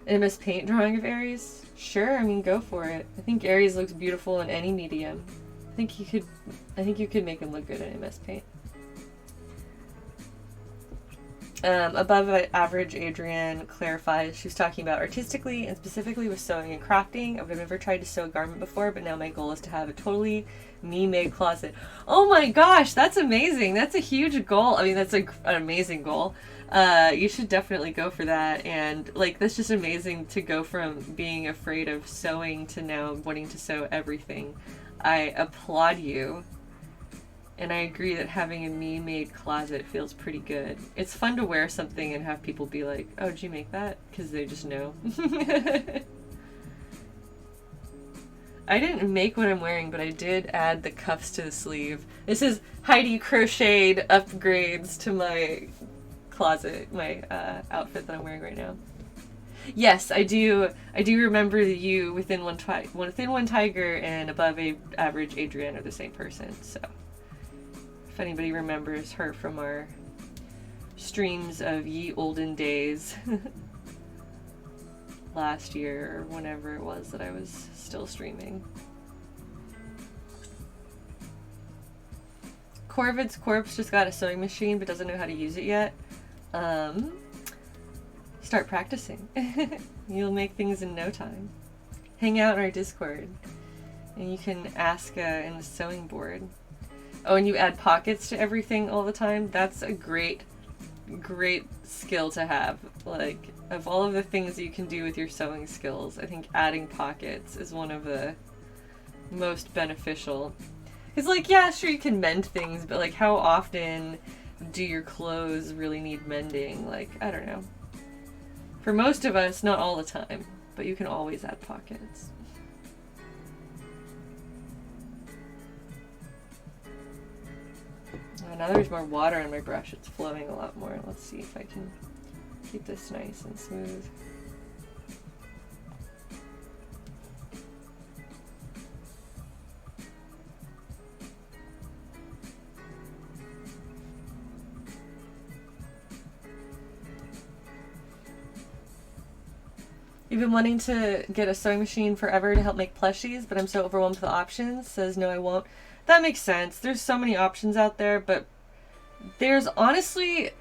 An MS Paint drawing of Aries? Sure, I mean, go for it. I think Aries looks beautiful in any medium. I think you could make him look good in MS Paint. Above average Adrienne clarifies she's talking about artistically and specifically with sewing and crafting. I've never tried to sew a garment before, but now my goal is to have a totally me-made closet. Oh my gosh, that's amazing. That's a huge goal. I mean, that's an amazing goal. You should definitely go for that. And like, that's just amazing to go from being afraid of sewing to now wanting to sew everything. I applaud you. And I agree that having a me-made closet feels pretty good. It's fun to wear something and have people be like, "Oh, did you make that?" Because they just know. I didn't make what I'm wearing, but I did add the cuffs to the sleeve. This is Heidi crocheted upgrades to my closet, my outfit that I'm wearing right now. Yes, I do remember you within one tiger and above average Adrienne are the same person, so. If anybody remembers her from our streams of ye olden days last year or whenever it was that I was still streaming. Corvid's corpse just got a sewing machine but doesn't know how to use it yet. Start practicing. You'll make things in no time. Hang out in our Discord and you can ask in the sewing board. Oh, and you add pockets to everything all the time? That's a great skill to have. Like, of all of the things that you can do with your sewing skills, I think adding pockets is one of the most beneficial. It's like, yeah, sure, you can mend things, but like, how often do your clothes really need mending? Like, I don't know. For most of us, not all the time, but you can always add pockets. Now there's more water on my brush, it's flowing a lot more. Let's see if I can keep this nice and smooth. You've been wanting to get a sewing machine forever to help make plushies, but I'm so overwhelmed with the options. Says, no, I won't. That makes sense. There's so many options out there, but there's honestly,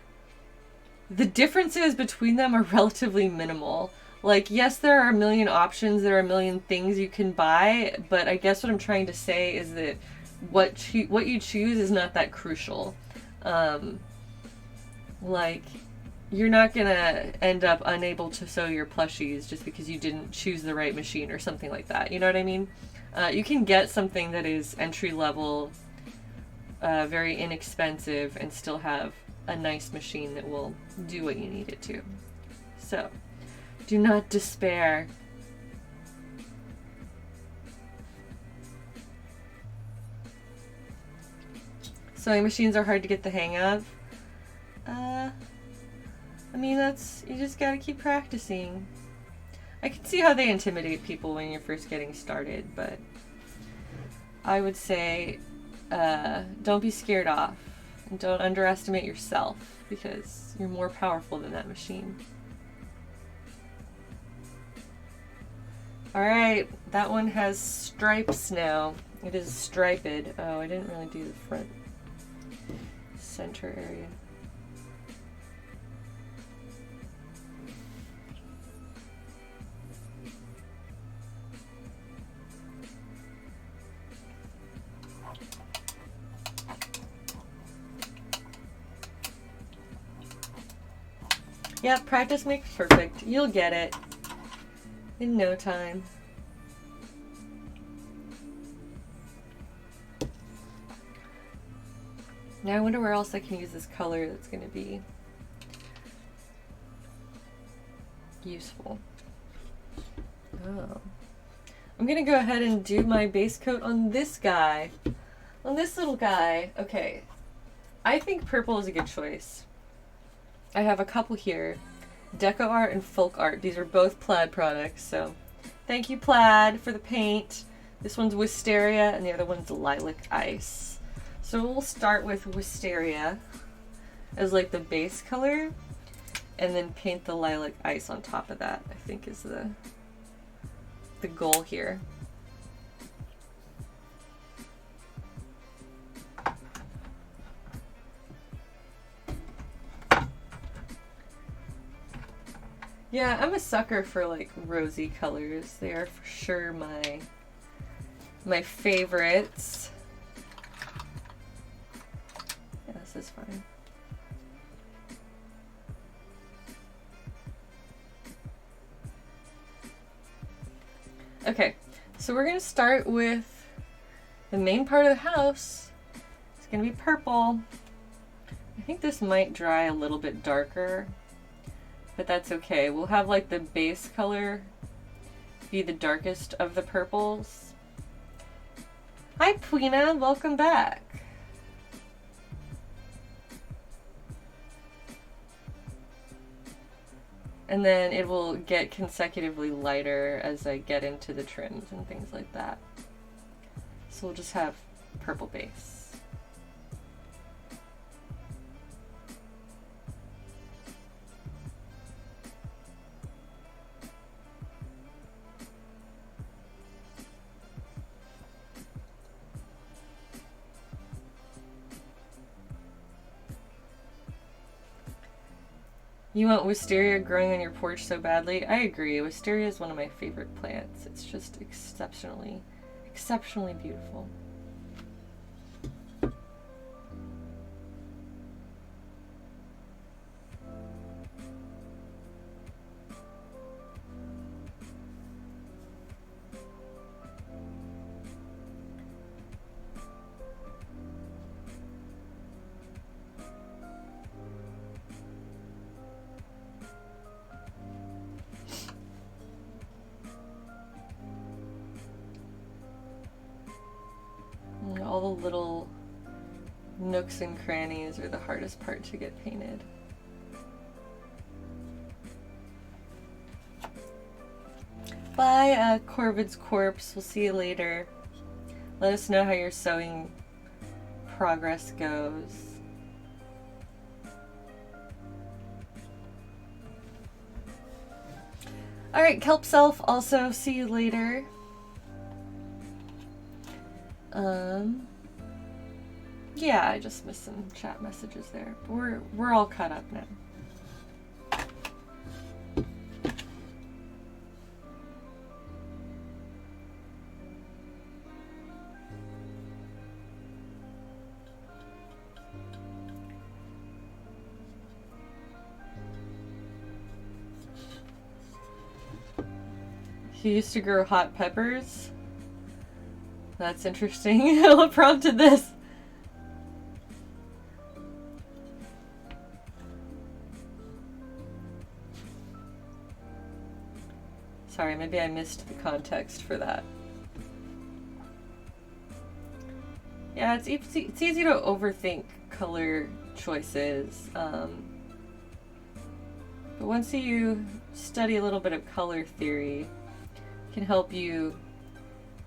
the differences between them are relatively minimal. Like, yes, there are a million options, there are a million things you can buy, but I guess what I'm trying to say is that what you choose is not that crucial. Like, you're not gonna end up unable to sew your plushies just because you didn't choose the right machine or something like that. You know what I mean? You can get something that is entry level, very inexpensive, and still have a nice machine that will do what you need it to. So, do not despair. Sewing machines are hard to get the hang of. I mean, you just gotta keep practicing. I can see how they intimidate people when you're first getting started, but I would say don't be scared off. And don't underestimate yourself, because you're more powerful than that machine. Alright, that one has stripes now. It is striped. Oh, I didn't really do the front center area. Yeah, practice makes perfect. You'll get it in no time. Now I wonder where else I can use this color that's going to be useful. Oh. I'm going to go ahead and do my base coat on this guy. On this little guy. Okay. I think purple is a good choice. I have a couple here. Deco Art and Folk Art. These are both Plaid products, so thank you, Plaid, for the paint. This one's Wisteria, and the other one's Lilac Ice. So we'll start with Wisteria as like the base color, and then paint the Lilac Ice on top of that, I think is the goal here. Yeah, I'm a sucker for like rosy colors. They are for sure my favorites. Yeah, this is fine. Okay, so we're gonna start with the main part of the house. It's gonna be purple. I think this might dry a little bit darker, but that's okay. We'll have like the base color be the darkest of the purples. Hi Puina, welcome back. And then it will get consecutively lighter as I get into the trims and things like that. So we'll just have purple base. You want wisteria growing on your porch so badly? I agree. Wisteria is one of my favorite plants. It's just exceptionally beautiful. All the little nooks and crannies are the hardest part to get painted. Bye, Corvid's Corpse. We'll see you later. Let us know how your sewing progress goes. Alright, Kelp Self, also see you later. Yeah, I just missed some chat messages there. But we're all caught up now. He used to grow hot peppers. That's interesting. What prompted this? Sorry, maybe I missed the context for that. Yeah, it's easy to overthink color choices. But once you study a little bit of color theory, it can help you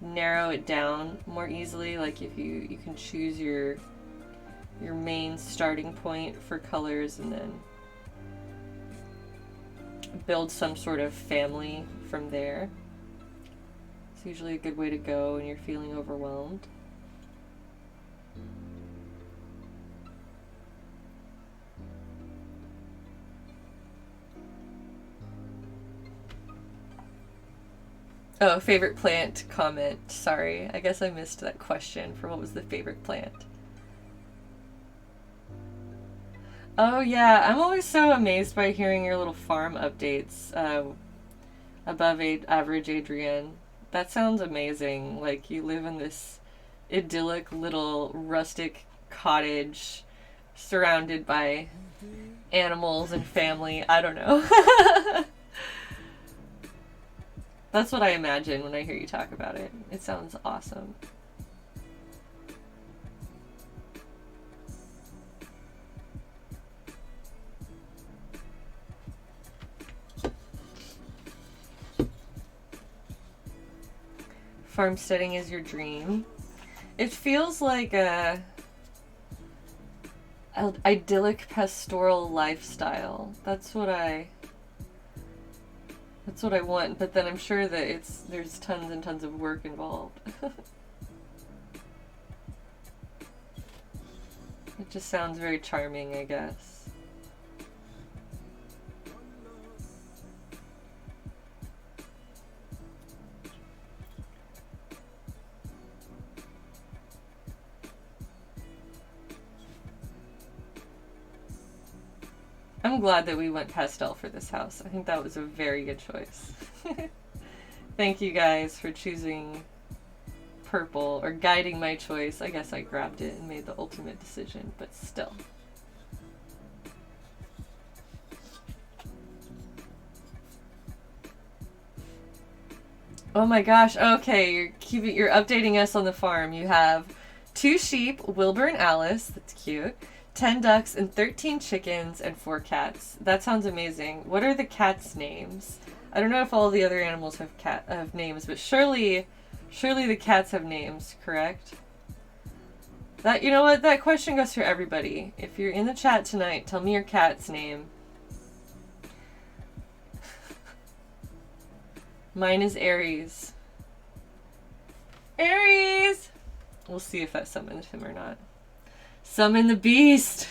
narrow it down more easily. Like if you can choose your your main starting point for colors, and then build some sort of family from there. It's usually a good way to go when you're feeling overwhelmed. Oh, favorite plant comment. Sorry, I guess I missed that question for what was the favorite plant. Oh yeah, I'm always so amazed by hearing your little farm updates. Above average Adrienne. That sounds amazing. Like you live in this idyllic little rustic cottage surrounded by animals and family. I don't know. That's what I imagine when I hear you talk about it. It sounds awesome. Farmsteading is your dream. It feels like a idyllic pastoral lifestyle. That's what I want, but then I'm sure that there's tons and tons of work involved. It just sounds very charming, I guess. I'm glad that we went pastel for this house. I think that was a very good choice. Thank you guys for choosing purple, or guiding my choice. I guess I grabbed it and made the ultimate decision, but still. Oh my gosh, okay, you're updating us on the farm. You have 2 sheep, Wilbur and Alice, that's cute, 10 ducks and 13 chickens and 4 cats. That sounds amazing. What are the cats' names? I don't know if all the other animals have names, but surely the cats have names, correct? That, you know what, that question goes for everybody. If you're in the chat tonight, tell me your cat's name. Mine is Aries. Aries! We'll see if that summoned him or not. Summon the beast!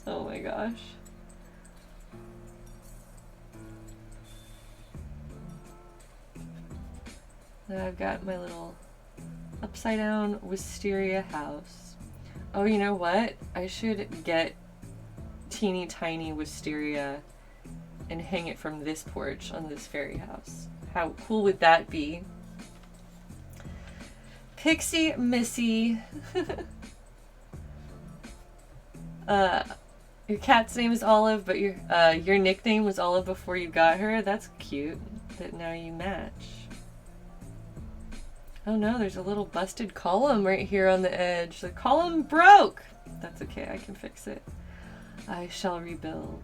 Oh my gosh. Now I've got my little upside down wisteria house. Oh, you know what? I should get teeny tiny wisteria and hang it from this porch on this fairy house. How cool would that be? Pixie Missy. Your cat's name is Olive, but your nickname was Olive before you got her. That's cute that now you match. Oh no, there's a little busted column right here on the edge. The column broke! That's okay, I can fix it. I shall rebuild.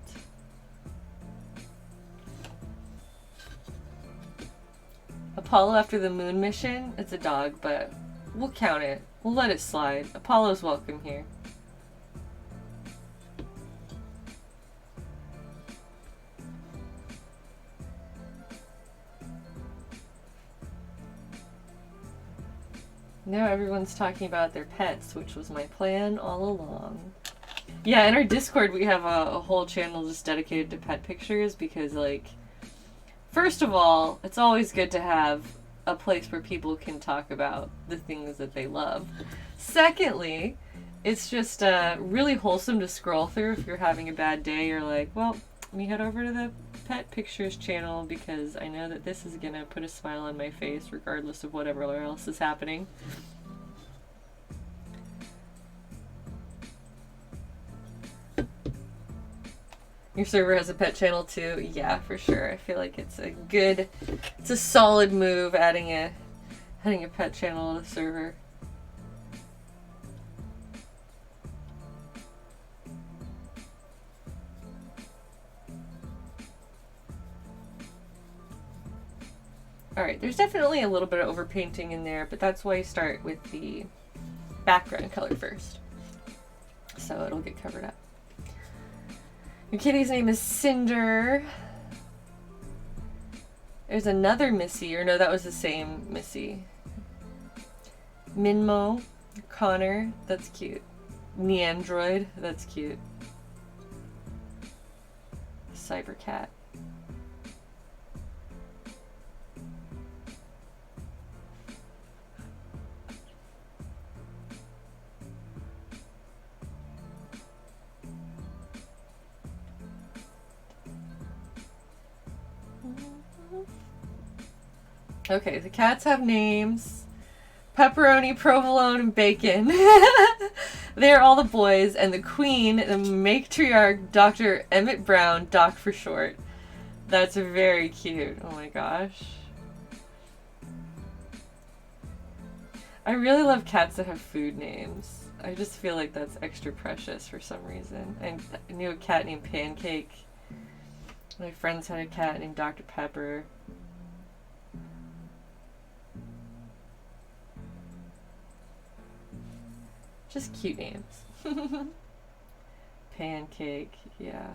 Apollo after the moon mission? It's a dog, but we'll count it. We'll let it slide. Apollo's welcome here. Now everyone's talking about their pets, which was my plan all along. Yeah, in our Discord we have a whole channel just dedicated to pet pictures because, like, first of all, it's always good to have a place where people can talk about the things that they love. Secondly, it's just really wholesome to scroll through if you're having a bad day. You're like, well, let me head over to the pet pictures channel because I know that this is gonna put a smile on my face regardless of whatever else is happening. Your server has a pet channel too? Yeah, for sure. I feel like it's a solid move adding a pet channel to the server. Alright, there's definitely a little bit of overpainting in there, but that's why you start with the background color first. So it'll get covered up. Your kitty's name is Cinder. There's another Missy, or no, that was the same Missy. Minmo, Connor, that's cute. Neandroid, that's cute. Cybercat. Okay, the cats have names. Pepperoni, Provolone, and Bacon. They're all the boys, and the queen, the matriarch, Dr. Emmett Brown, Doc for short. That's very cute. Oh my gosh. I really love cats that have food names. I just feel like that's extra precious for some reason. I knew a cat named Pancake. My friends had a cat named Dr. Pepper. Just cute names. Pancake, yeah.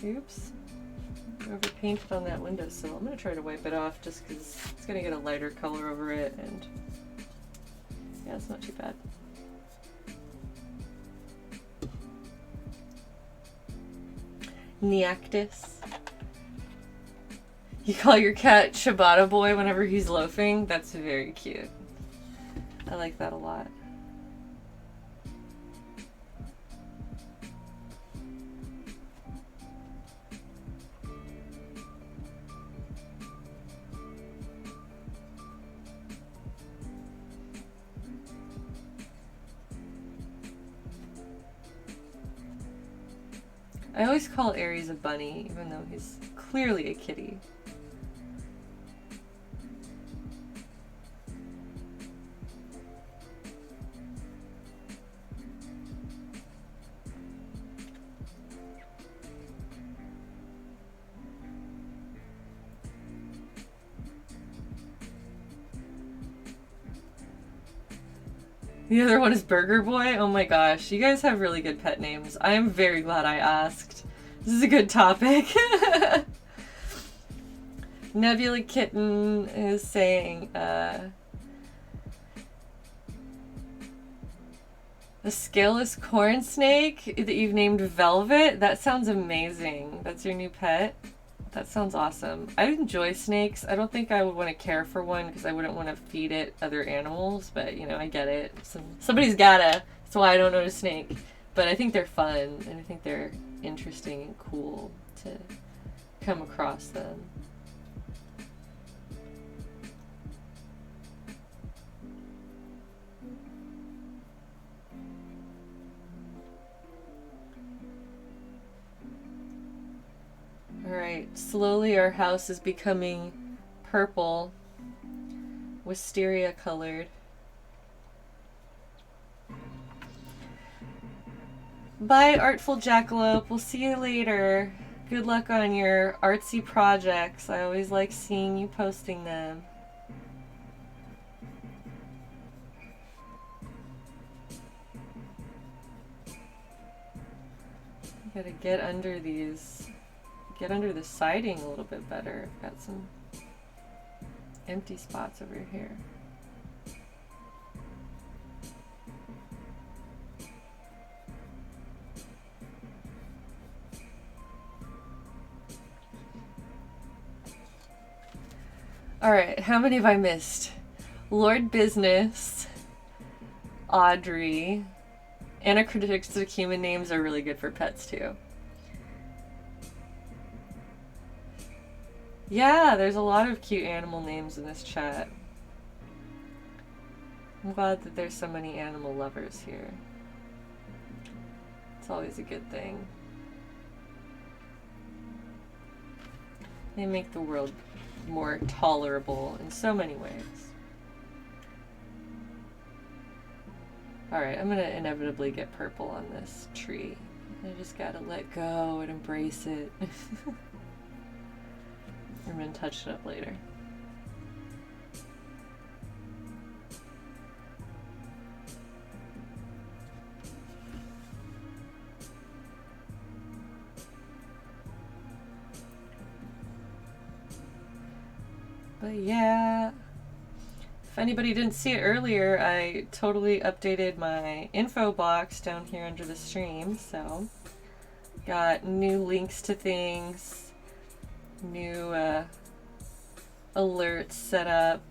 Oops. I overpainted on that windowsill. I'm going to try to wipe it off just because it's going to get a lighter color over it, and yeah, it's not too bad. Neactus. You call your cat Ciabatta Boy whenever he's loafing? That's very cute. I like that a lot. I always call Aries a bunny, even though he's clearly a kitty. The other one is Burger Boy. Oh my gosh, you guys have really good pet names. I am very glad I asked. This is a good topic. Nebula Kitten is saying, a scaleless corn snake that you've named Velvet? That sounds amazing. That's your new pet? That sounds awesome. I enjoy snakes. I don't think I would want to care for one because I wouldn't want to feed it other animals, but you know, I get it. Somebody's gotta. That's why I don't own a snake. But I think they're fun, and I think they're interesting and cool to come across them. Alright, slowly our house is becoming purple, wisteria colored. Bye, Artful Jackalope. We'll see you later. Good luck on your artsy projects. I always like seeing you posting them. Gotta get under these. Get under the siding a little bit better. I've got some empty spots over here. Alright, how many have I missed? Lord Business, Audrey. Anachronistic human names are really good for pets too. Yeah, there's a lot of cute animal names in this chat. I'm glad that there's so many animal lovers here. It's always a good thing. They make the world more tolerable in so many ways. Alright, I'm gonna inevitably get purple on this tree. I just gotta let go and embrace it. I'm gonna touch it up later. But yeah, if anybody didn't see it earlier, I totally updated my info box down here under the stream, so got new links to things, new alerts set up,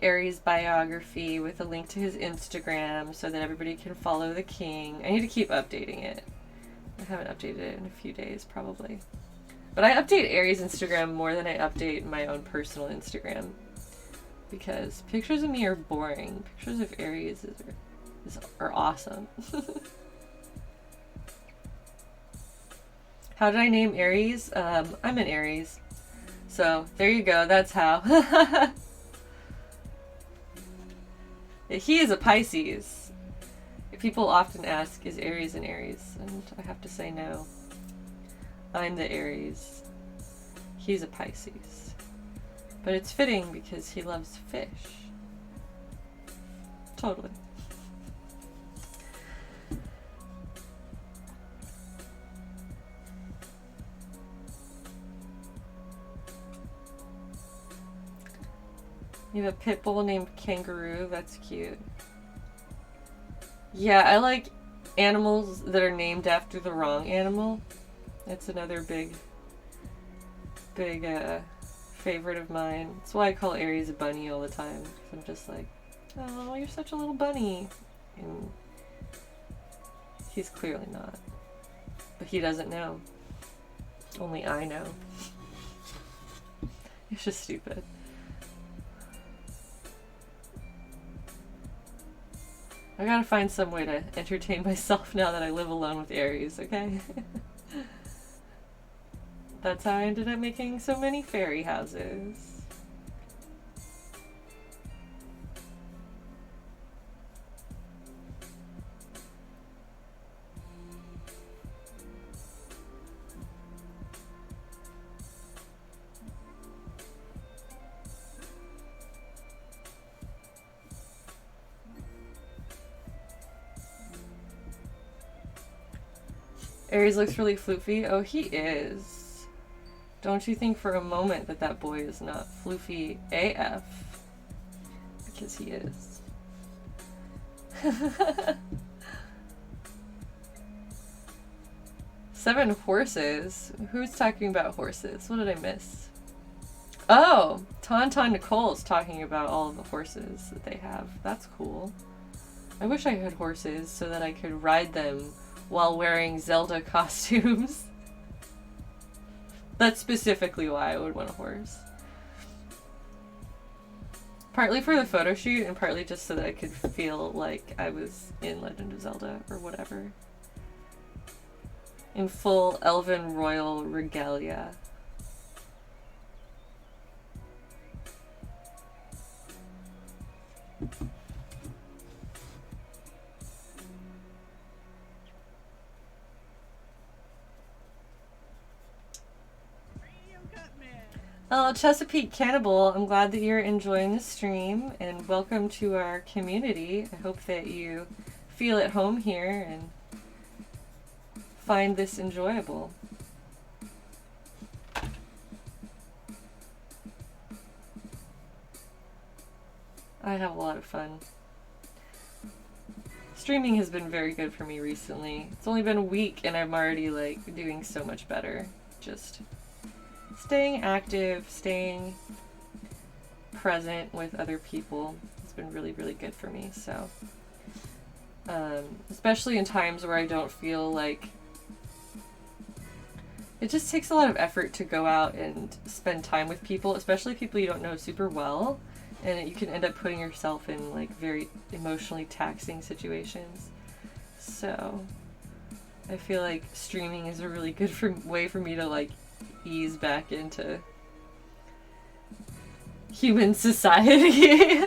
Aries biography with a link to his Instagram so that everybody can follow the king. I need to keep updating it. I haven't updated it in a few days, probably. But I update Aries' Instagram more than I update my own personal Instagram. Because pictures of me are boring. Pictures of Aries are awesome. How did I name Aries? I'm an Aries. So, there you go. That's how. He is a Pisces. People often ask, is Aries an Aries? And I have to say no. I'm the Aries. He's a Pisces. But it's fitting because he loves fish. Totally. You have a pit bull named Kangaroo. That's cute. Yeah, I like animals that are named after the wrong animal. It's another big favorite of mine. That's why I call Aries a bunny all the time. Because I'm just like, oh, you're such a little bunny. And he's clearly not. But he doesn't know. Only I know. It's just stupid. I gotta find some way to entertain myself now that I live alone with Aries, okay? That's how I ended up making so many fairy houses. Aries looks really floofy. Oh, he is. Don't you think for a moment that that boy is not floofy AF? Because he is. 7 horses? Who's talking about horses? What did I miss? Oh! Tauntaun Nicole's talking about all of the horses that they have. That's cool. I wish I had horses so that I could ride them while wearing Zelda costumes. That's specifically why I would want a horse. Partly for the photo shoot and partly just so that I could feel like I was in Legend of Zelda or whatever. In full elven royal regalia. Oh, Chesapeake Cannibal, I'm glad that you're enjoying the stream, and welcome to our community. I hope that you feel at home here and find this enjoyable. I have a lot of fun. Streaming has been very good for me recently. It's only been a week and I'm already like doing so much better. Just staying active, staying present with other people has been really, really good for me. So, especially in times where I don't feel like it just takes a lot of effort to go out and spend time with people, especially people you don't know super well, and you can end up putting yourself in like very emotionally taxing situations. So, I feel like streaming is a really good way for me to like ease back into human society.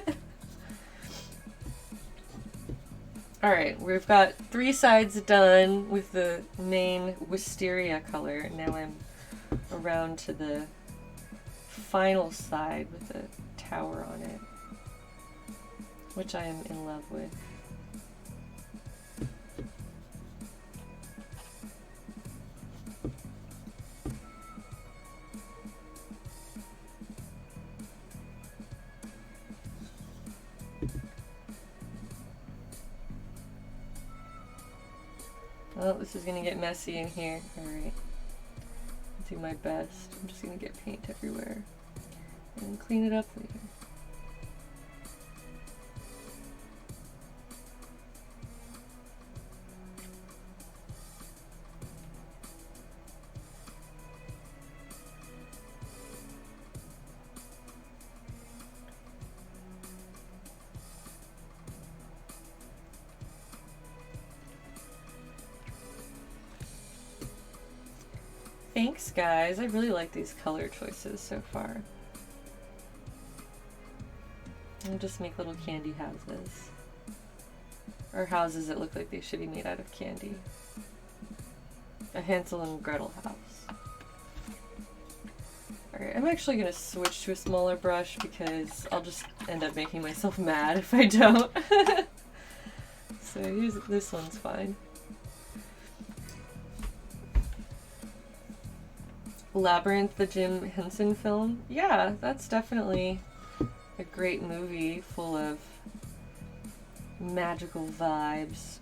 Alright, we've got 3 sides done with the main wisteria color. Now I'm around to the final side with the tower on it, which I am in love with. Well, this is gonna get messy in here. Alright. I'll do my best. I'm just gonna get paint everywhere and clean it up later. Thanks, guys. I really like these color choices so far. I'll just make little candy houses. Or houses that look like they should be made out of candy. A Hansel and Gretel house. Alright, I'm actually going to switch to a smaller brush because I'll just end up making myself mad if I don't. So here's, this one's fine. Labyrinth, the Jim Henson film. Yeah, that's definitely a great movie full of magical vibes.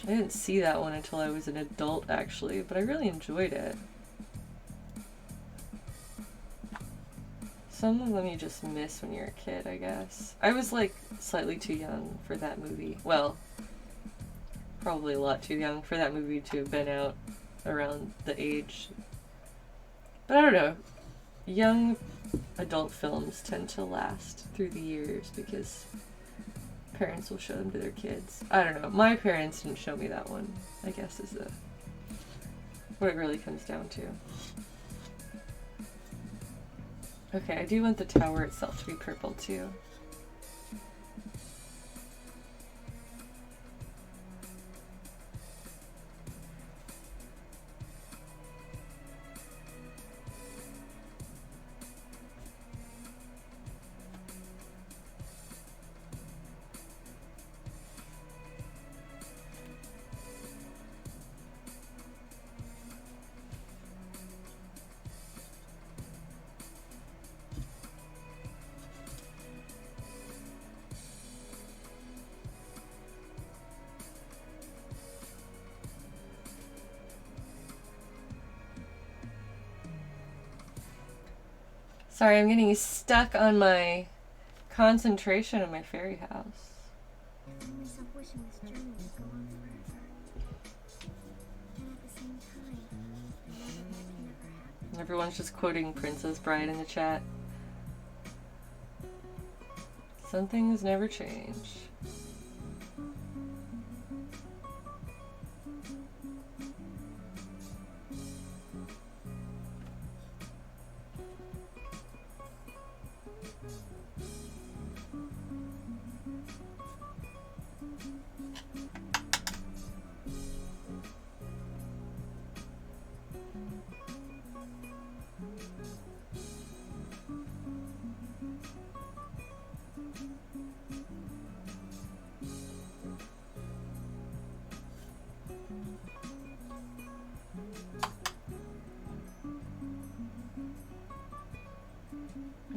I didn't see that one until I was an adult, actually, but I really enjoyed it. Some of them you just miss when you're a kid, I guess. I was, like, slightly too young for that movie. Well, probably a lot too young for that movie to have been out around the age. But I don't know. Young adult films tend to last through the years because parents will show them to their kids. I don't know. My parents didn't show me that one, I guess is what it really comes down to. Okay, I do want the tower itself to be purple too. Sorry, I'm getting stuck on my concentration on my fairy house. Stop wishing this journey would go on forever. And at the same time, I know that this can never happen. Everyone's just quoting Princess Bride in the chat. Some things never change.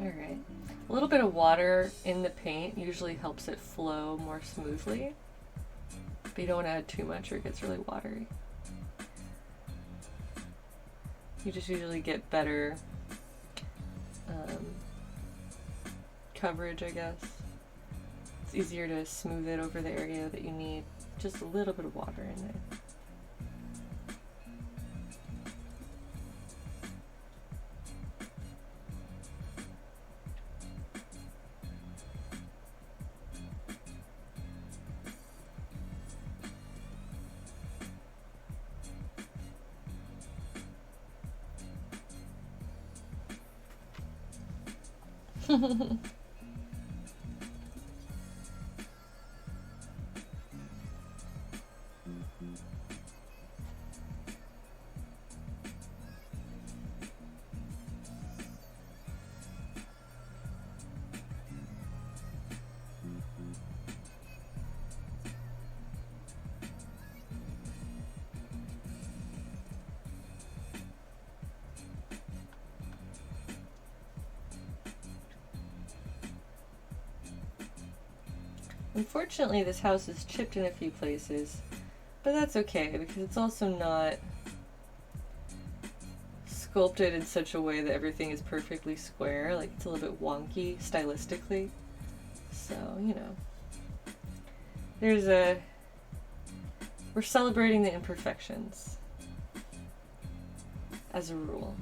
Alright. A little bit of water in the paint usually helps it flow more smoothly. But you don't want to add too much or it gets really watery. You just usually get better coverage, I guess. It's easier to smooth it over the area that you need just a little bit of water in there. Unfortunately, this house is chipped in a few places, but that's okay because it's also not sculpted in such a way that everything is perfectly square. Like, it's a little bit wonky stylistically. So, you know. We're celebrating the imperfections as a rule.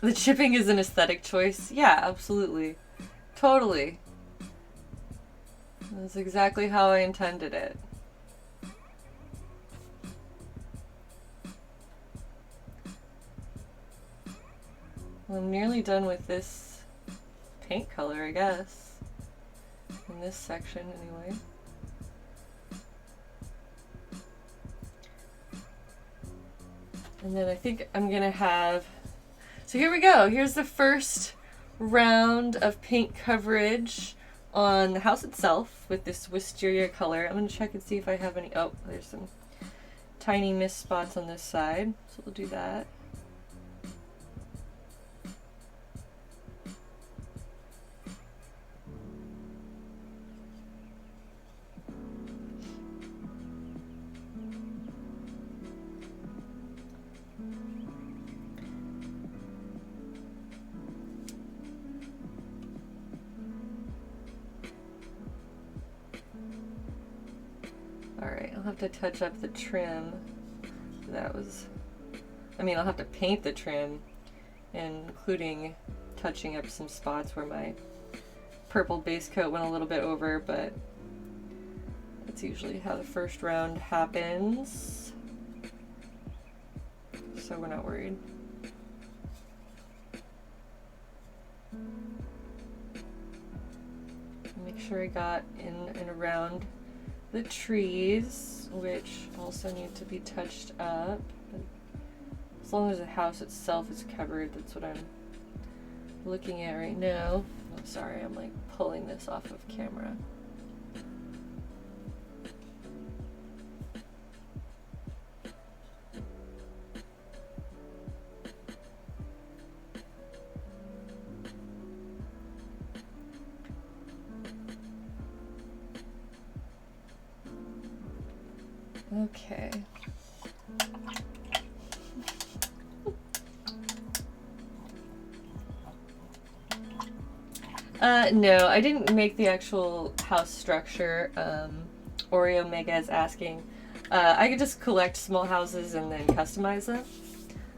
The chipping is an aesthetic choice. Yeah, absolutely. Totally. That's exactly how I intended it. Well, I'm nearly done with this paint color, I guess. In this section, anyway. And then I think I'm gonna have... So here we go. Here's the first round of paint coverage on the house itself with this wisteria color. I'm going to check and see if I have any... Oh, there's some tiny mist spots on this side. So we'll do that. Alright, I'll have to touch up the trim. I'll have to paint the trim, including touching up some spots where my purple base coat went a little bit over, but that's usually how the first round happens. So we're not worried. Make sure I got in and around the trees, which also need to be touched up. As long as the house itself is covered, that's what I'm looking at right now. I'm sorry, I'm like pulling this off of camera. Okay. No, I didn't make the actual house structure. Oreo Mega is asking. I could just collect small houses and then customize them.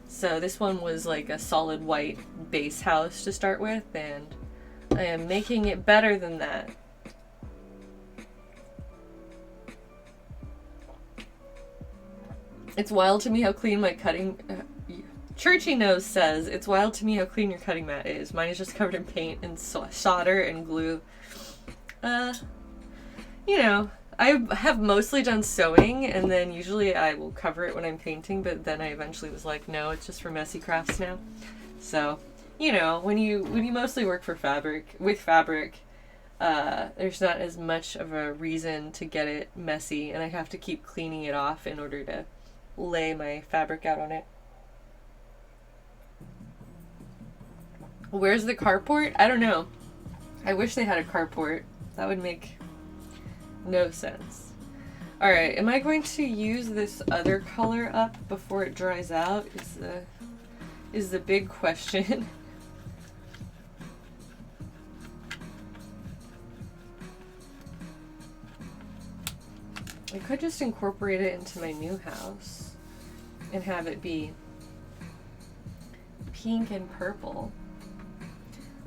So this one was like a solid white base house to start with, and I am making it better than that. It's wild to me how clean my cutting... Churchy Nose says, it's wild to me how clean your cutting mat is. Mine is just covered in paint and solder and glue. You know, I have mostly done sewing, and then usually I will cover it when I'm painting, but then I eventually was like, no, it's just for messy crafts now. So, you know, when you mostly work with fabric, there's not as much of a reason to get it messy, and I have to keep cleaning it off in order to lay my fabric out on it. Where's the carport? I don't know. I wish they had a carport. That would make no sense. Alright, am I going to use this other color up before it dries out? Is the big question. I could just incorporate it into my new house and have it be pink and purple.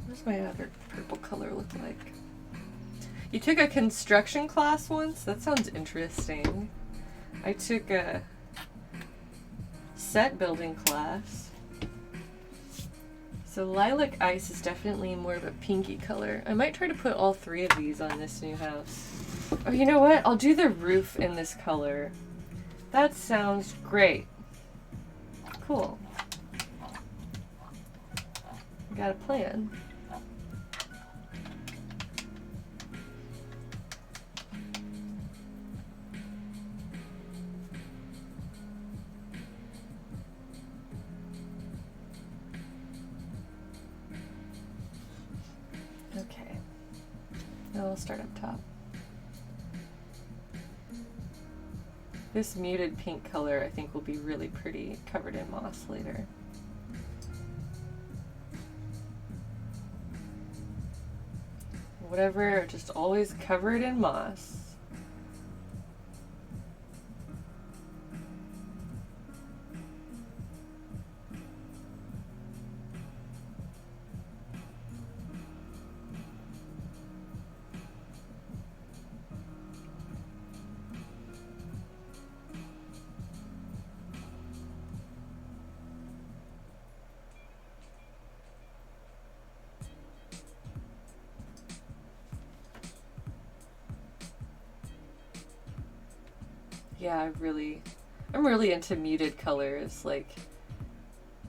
What does my other purple color look like? You took a construction class once? That sounds interesting. I took a set building class. So lilac ice is definitely more of a pinky color. I might try to put all three of these on this new house. Oh, you know what? I'll do the roof in this color. That sounds great. Cool. Got a plan. Okay. Now we'll start up top. This muted pink color I think will be really pretty covered in moss later. Whatever, just always covered in moss. Yeah, I'm really into muted colors, like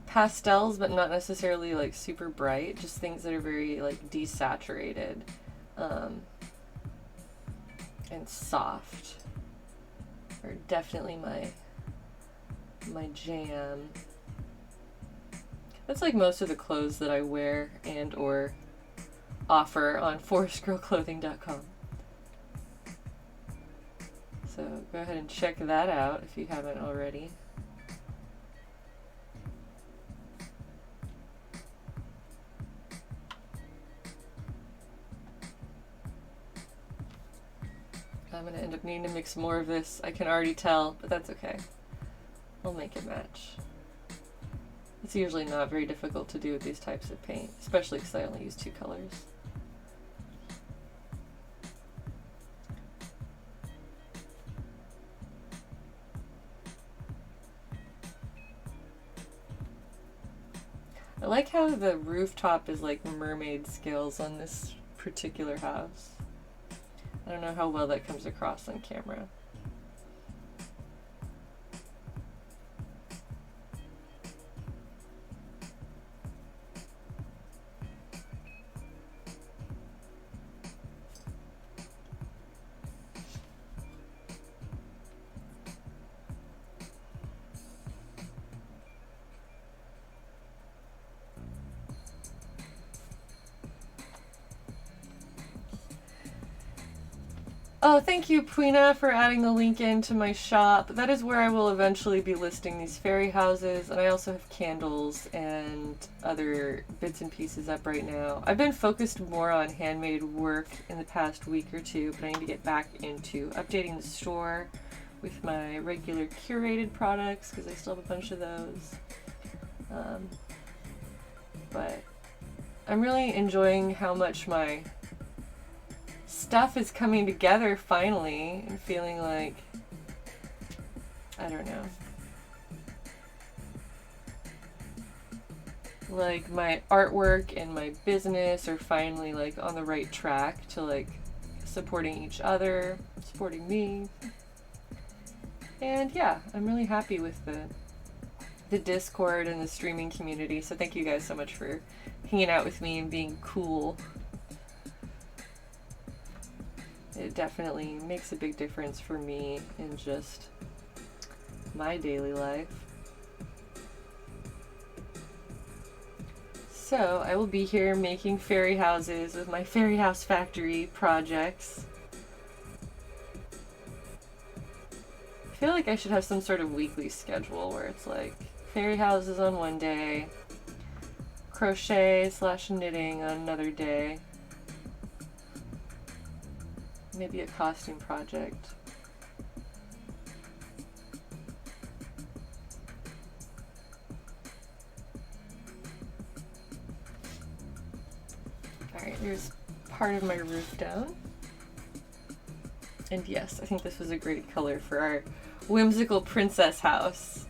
pastels, but not necessarily like super bright, just things that are very like desaturated, and soft are definitely my jam. That's like most of the clothes that I wear and or offer on forestgirlclothing.com. So go ahead and check that out if you haven't already. I'm going to end up needing to mix more of this. I can already tell, but that's okay. I'll make it match. It's usually not very difficult to do with these types of paint, especially because I only use 2 colors. I like how the rooftop is like mermaid scales on this particular house. I don't know how well that comes across on camera. Oh, thank you, Puina, for adding the link into my shop. That is where I will eventually be listing these fairy houses, and I also have candles and other bits and pieces up right now. I've been focused more on handmade work in the past week or two, but I need to get back into updating the store with my regular curated products, because I still have a bunch of those. But I'm really enjoying how much my stuff is coming together finally, and feeling like, I don't know, like my artwork and my business are finally like on the right track to like supporting each other, supporting me. And yeah, I'm really happy with the Discord and the streaming community, so thank you guys so much for hanging out with me and being cool. It definitely makes a big difference for me in just my daily life. So I will be here making fairy houses with my Fairy House Factory projects. I feel like I should have some sort of weekly schedule where it's like fairy houses on one day, crochet/knitting on another day. Maybe a costume project. Here's part of my roof down. And yes, I think this was a great color for our whimsical princess house.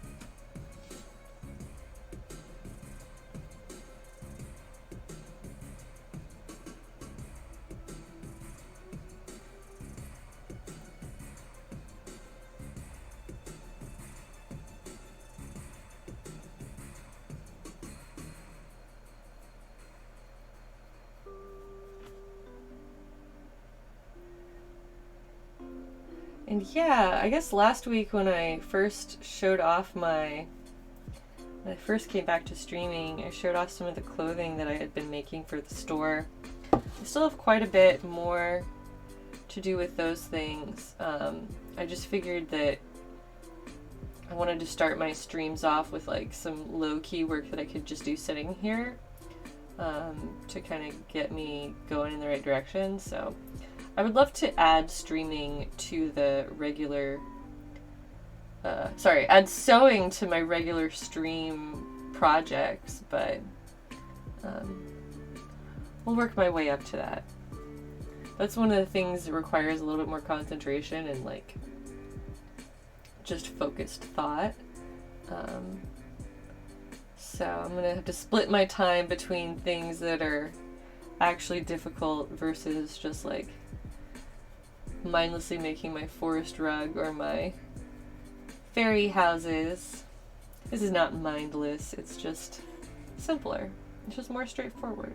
And yeah, I guess last week when I first showed off when I first came back to streaming, I showed off some of the clothing that I had been making for the store. I still have quite a bit more to do with those things. I just figured that I wanted to start my streams off with like some low-key work that I could just do sitting here to kind of get me going in the right direction. So I would love to add streaming to the regular, add sewing to my regular stream projects, but we'll work my way up to that. That's one of the things that requires a little bit more concentration and like just focused thought. So I'm gonna have to split my time between things that are actually difficult versus just like mindlessly making my forest rug or my fairy houses. This is not mindless, it's just simpler. It's just more straightforward.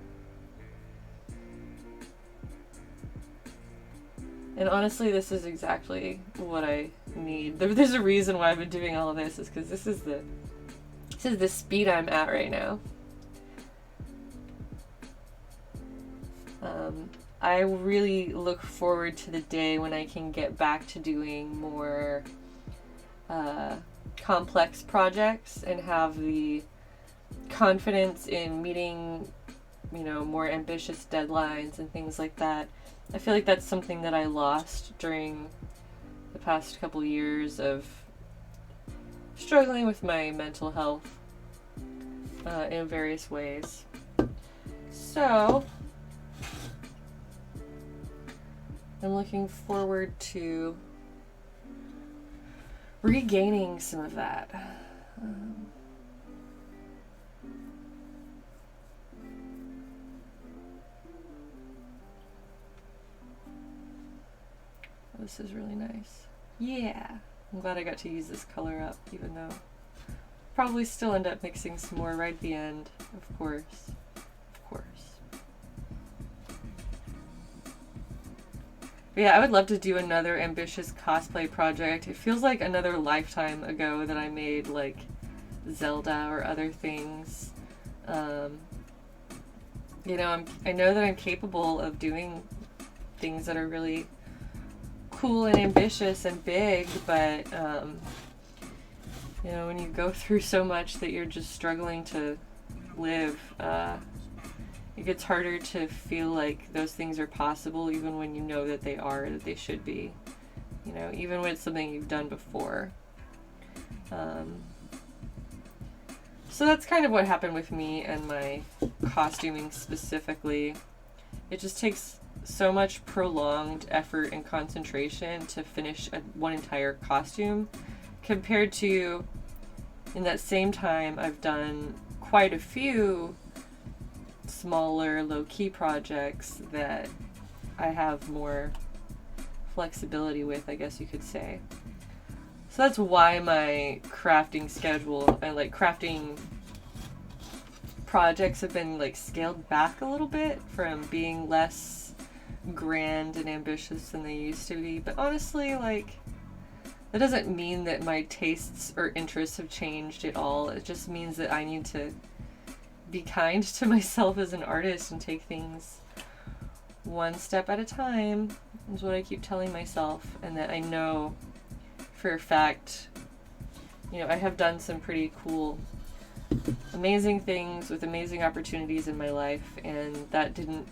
And honestly, this is exactly what I need. There's a reason why I've been doing all of this, is because this is the speed I'm at right now. I really look forward to the day when I can get back to doing more complex projects and have the confidence in meeting, more ambitious deadlines and things like that. I feel like that's something that I lost during the past couple years of struggling with my mental health in various ways. So I'm looking forward to regaining some of that. This is really nice. Yeah! I'm glad I got to use this color up, even though probably still end up mixing some more right at the end, of course. Of course. But yeah, I would love to do another ambitious cosplay project. It feels like another lifetime ago that I made like Zelda or other things. I know that I'm capable of doing things that are really cool and ambitious and big, but when you go through so much that you're just struggling to live, it gets harder to feel like those things are possible, even when you know that they should be, even when it's something you've done before. So that's kind of what happened with me and my costuming specifically. It just takes so much prolonged effort and concentration to finish one entire costume, compared to in that same time I've done quite a few smaller low-key projects that I have more flexibility with, I guess you could say. So that's why my crafting schedule and like crafting projects have been like scaled back a little bit from being less grand and ambitious than they used to be. But honestly, like, that doesn't mean that my tastes or interests have changed at all. It just means that I need to be kind to myself as an artist and take things one step at a time, is what I keep telling myself. And that I know for a fact, I have done some pretty cool, amazing things with amazing opportunities in my life, and that didn't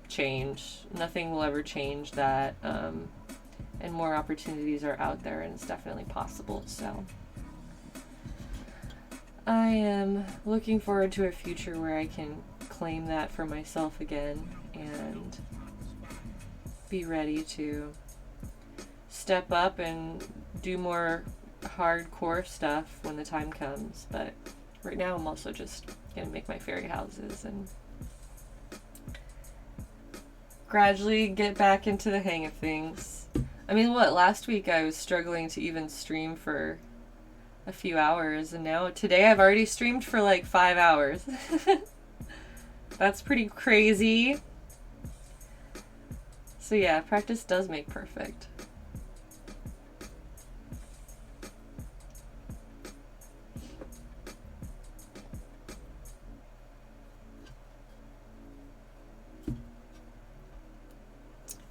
change. Nothing will ever change that. And more opportunities are out there, and it's definitely possible. So I am looking forward to a future where I can claim that for myself again and be ready to step up and do more hardcore stuff when the time comes. But right now I'm also just gonna make my fairy houses and gradually get back into the hang of things. I mean, last week I was struggling to even stream for a few hours, and now today I've already streamed for like 5 hours. That's pretty crazy. So yeah, practice does make perfect.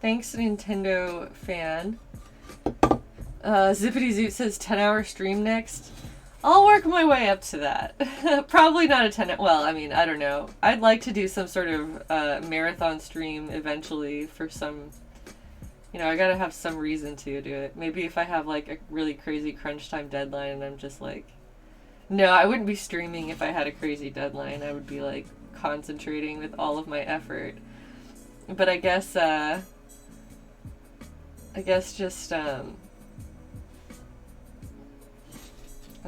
Thanks, Nintendo fan. Zippity Zoot says 10-hour stream next. I'll work my way up to that. Probably not a 10. Well, I mean, I don't know. I'd like to do some sort of marathon stream eventually for some. You know, I gotta have some reason to do it. Maybe if I have like a really crazy crunch time deadline and I'm just like. No, I wouldn't be streaming if I had a crazy deadline. I would be like concentrating with all of my effort. But I guess just I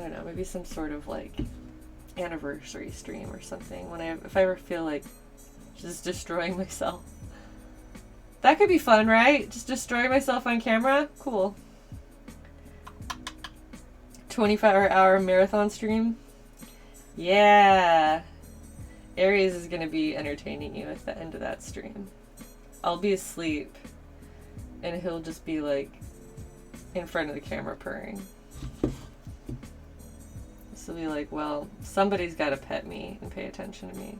don't know, maybe some sort of like anniversary stream or something if I ever feel like just destroying myself. That could be fun, right? Just destroy myself on camera? Cool. 24-hour marathon stream? Yeah. Aries is gonna be entertaining you at the end of that stream. I'll be asleep and he'll just be like in front of the camera purring. So he'll be like, well, somebody's got to pet me and pay attention to me.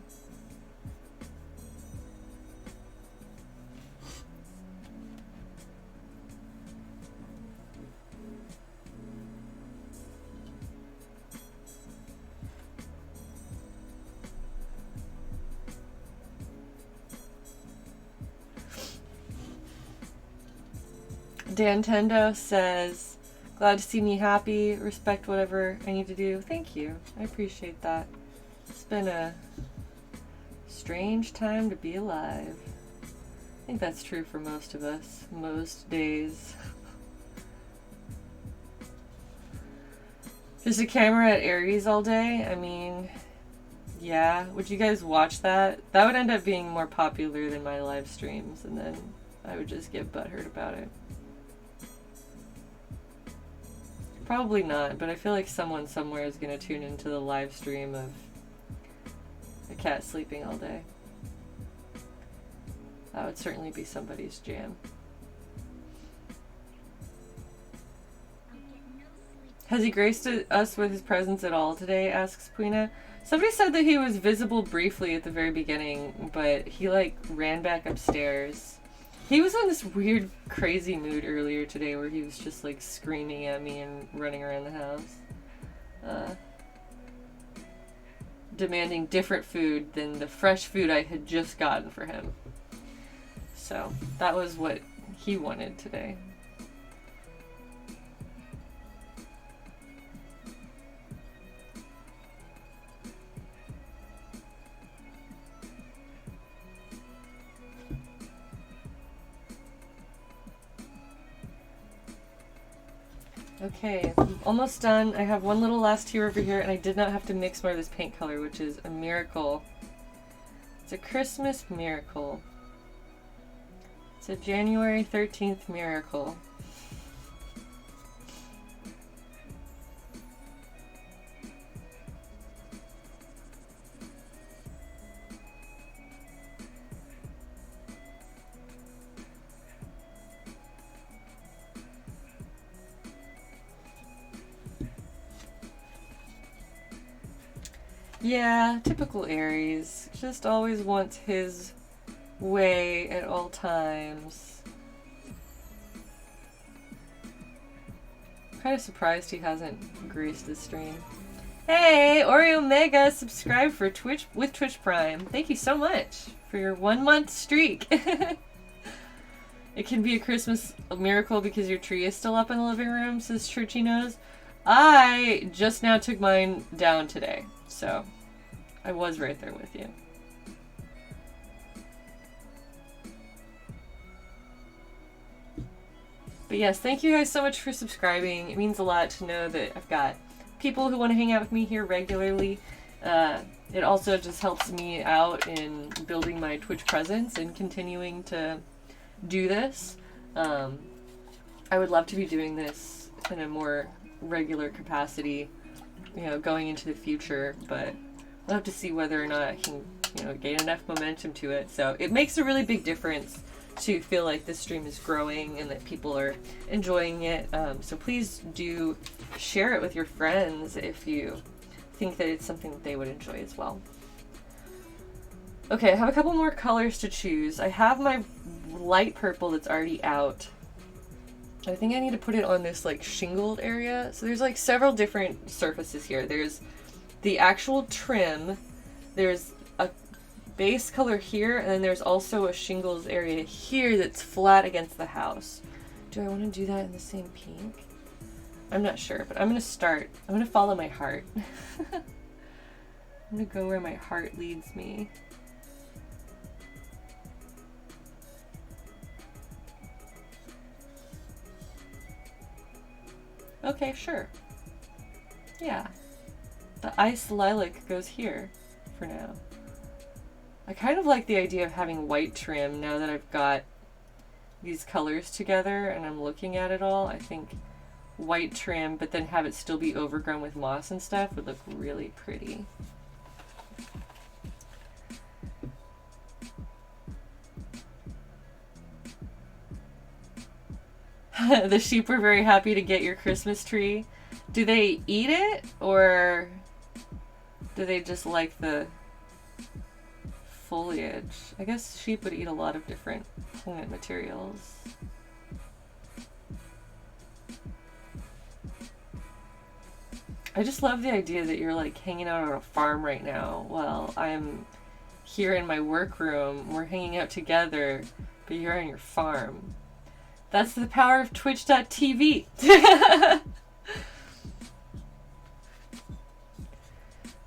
Dantendo says, glad to see me happy, respect whatever I need to do. Thank you. I appreciate that. It's been a strange time to be alive. I think that's true for most of us, most days. Just a camera at Aries all day? I mean, yeah. Would you guys watch that? That would end up being more popular than my live streams, and then I would just get butthurt about it. Probably not, but I feel like someone somewhere is going to tune into the live stream of a cat sleeping all day. That would certainly be somebody's jam. Has he graced us with his presence at all today, asks Puina. Somebody said that he was visible briefly at the very beginning, but he like ran back upstairs. He was in this weird, crazy mood earlier today where he was just like screaming at me and running around the house. Demanding different food than the fresh food I had just gotten for him. So that was what he wanted today. Okay, I'm almost done. I have one little last tier over here, and I did not have to mix more of this paint color, which is a miracle. It's a Christmas miracle. It's a January 13th miracle. Yeah, typical Aries. Just always wants his way at all times. I'm kind of surprised he hasn't graced this stream. Hey, Oreo Mega, subscribe for Twitch with Twitch Prime. Thank you so much for your 1 month streak. It can be a Christmas miracle because your tree is still up in the living room, says Churchy Nose. I just now took mine down today, so I was right there with you. But yes, thank you guys so much for subscribing. It means a lot to know that I've got people who want to hang out with me here regularly. It also just helps me out in building my Twitch presence and continuing to do this. I would love to be doing this in a more regular capacity, you know, going into the future, but we'll have to see whether or not I can, you know, gain enough momentum to it. So it makes a really big difference to feel like this stream is growing and that people are enjoying it. So please do share it with your friends if you think that it's something that they would enjoy as well. Okay, I have a couple more colors to choose. I have my light purple that's already out. I think I need to put it on this like shingled area. So there's like several different surfaces here. There's the actual trim, there's a base color here, and then there's also a shingles area here that's flat against the house. Do I want to do that in the same pink? I'm not sure, but I'm going to follow my heart. I'm going to go where my heart leads me. Okay, sure. Yeah. The ice lilac goes here for now. I kind of like the idea of having white trim now that I've got these colors together and I'm looking at it all. I think white trim, but then have it still be overgrown with moss and stuff would look really pretty. The sheep were very happy to get your Christmas tree. Do they eat it, or do they just like the foliage? I guess sheep would eat a lot of different plant materials. I just love the idea that you're like hanging out on a farm right now while I'm here in my workroom. We're hanging out together, but you're on your farm. That's the power of Twitch.tv.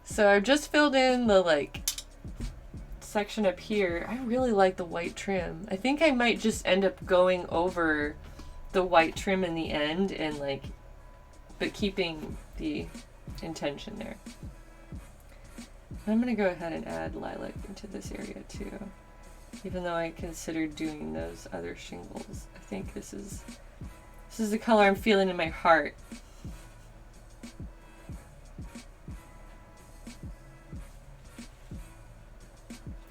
So I've just filled in the like section up here. I really like the white trim. I think I might just end up going over the white trim in the end and like, but keeping the intention there. I'm gonna go ahead and add lilac into this area too. Even though I considered doing those other shingles. I think this is the color I'm feeling in my heart.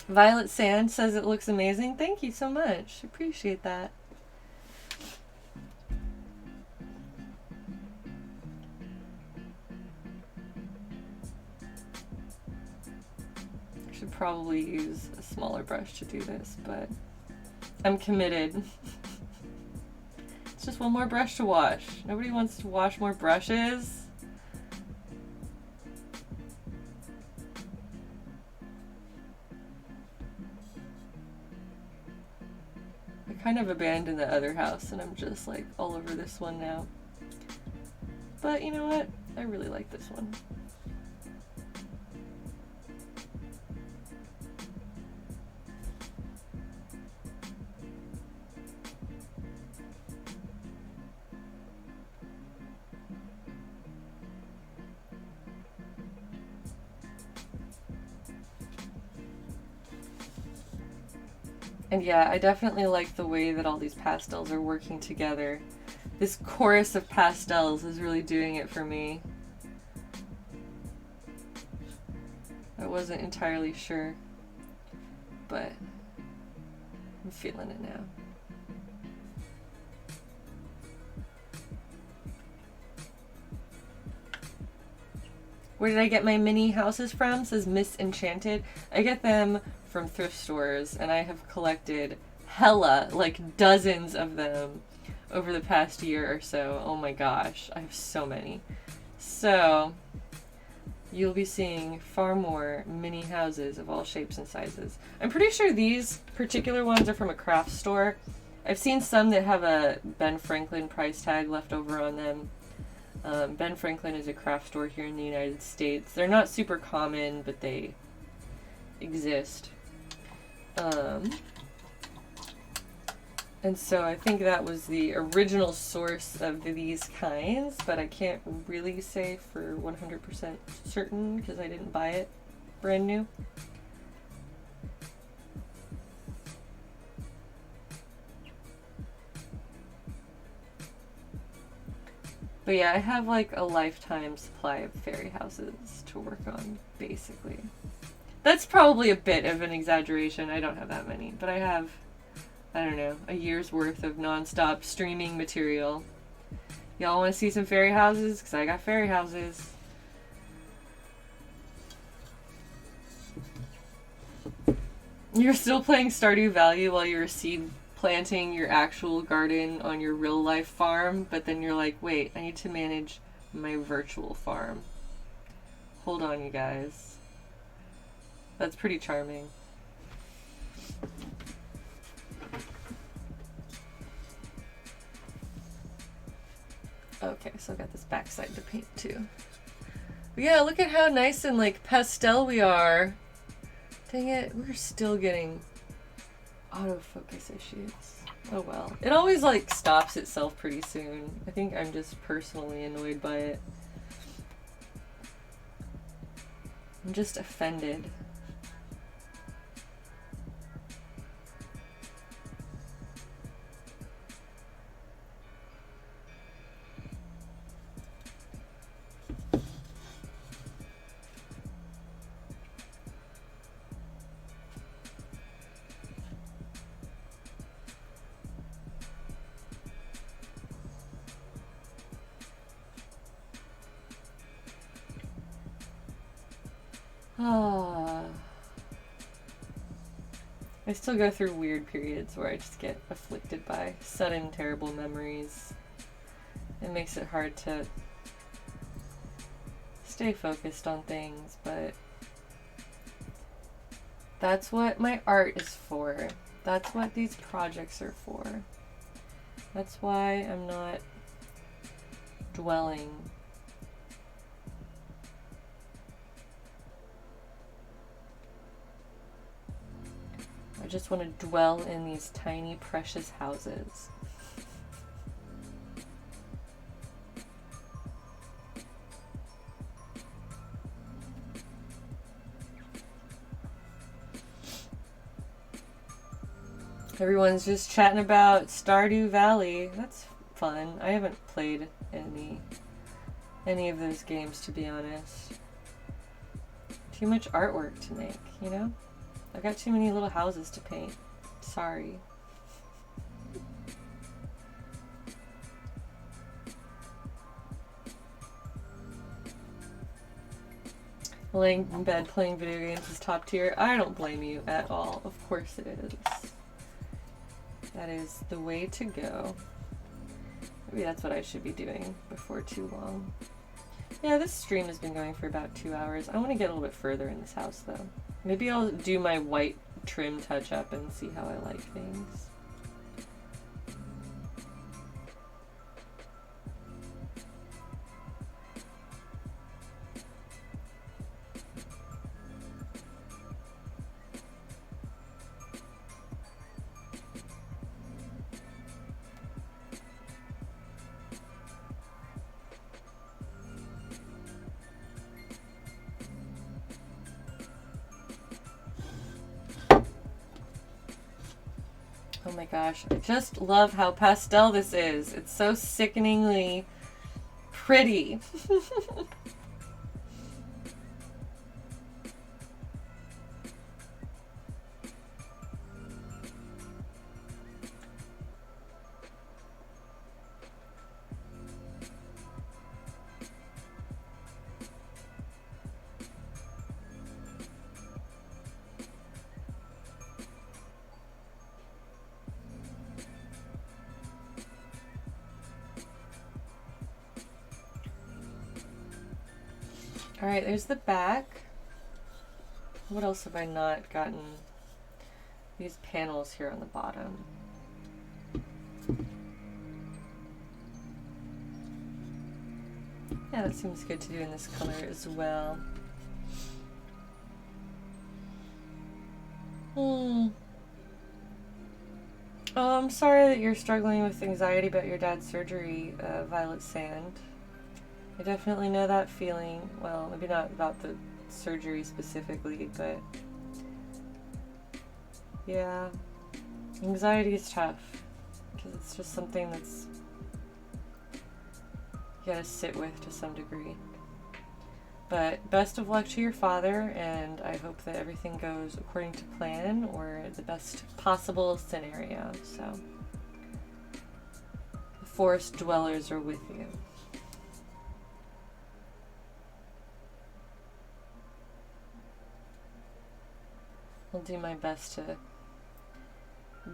Violet Sand says it looks amazing. Thank you so much. Appreciate that. I should probably use a smaller brush to do this, but I'm committed. It's just one more brush to wash. Nobody wants to wash more brushes. I kind of abandoned the other house and I'm just like all over this one now. But you know what? I really like this one. And yeah, I definitely like the way that all these pastels are working together. This chorus of pastels is really doing it for me. I wasn't entirely sure, but I'm feeling it now. Where did I get my mini houses from? Says Miss Enchanted. I get them from thrift stores, and I have collected hella, like dozens of them over the past year or so. Oh my gosh, I have so many. So you'll be seeing far more mini houses of all shapes and sizes. I'm pretty sure these particular ones are from a craft store. I've seen some that have a Ben Franklin price tag left over on them. Ben Franklin is a craft store here in the United States. They're not super common, but they exist. And so I think that was the original source of these kinds, but I can't really say for 100% certain because I didn't buy it brand new. But yeah, I have like a lifetime supply of fairy houses to work on, basically. That's probably a bit of an exaggeration. I don't have that many, but I have, I don't know, a year's worth of nonstop streaming material. Y'all want to see some fairy houses? Because I got fairy houses. You're still playing Stardew Valley while you're seed planting your actual garden on your real life farm, but then you're like, wait, I need to manage my virtual farm. Hold on, you guys. That's pretty charming. Okay, so I got this backside to paint too. But yeah, look at how nice and like pastel we are. Dang it, we're still getting autofocus issues. Oh well. It always like stops itself pretty soon. I think I'm just personally annoyed by it. I'm just offended. I still go through weird periods where I just get afflicted by sudden terrible memories. It makes it hard to stay focused on things, but that's what my art is for. That's what these projects are for. That's why I'm not dwelling. I just want to dwell in these tiny, precious houses. Everyone's just chatting about Stardew Valley. That's fun. I haven't played any of those games, to be honest. Too much artwork to make, you know? I've got too many little houses to paint. Sorry. Laying in bed playing video games is top tier. I don't blame you at all. Of course it is. That is the way to go. Maybe that's what I should be doing before too long. Yeah, this stream has been going for about 2 hours. I want to get a little bit further in this house though. Maybe I'll do my white trim touch up and see how I like things. Oh my gosh, I just love how pastel this is. It's so sickeningly pretty. Alright, there's the back. What else have I not gotten? These panels here on the bottom. Yeah, that seems good to do in this color as well. Oh, Oh, I'm sorry that you're struggling with anxiety about your dad's surgery, Violet Sand. I definitely know that feeling. Well, maybe not about the surgery specifically, but yeah, anxiety is tough because it's just something that's you gotta sit with to some degree. But best of luck to your father, and I hope that everything goes according to plan or the best possible scenario. So, the forest dwellers are with you. I'll do my best to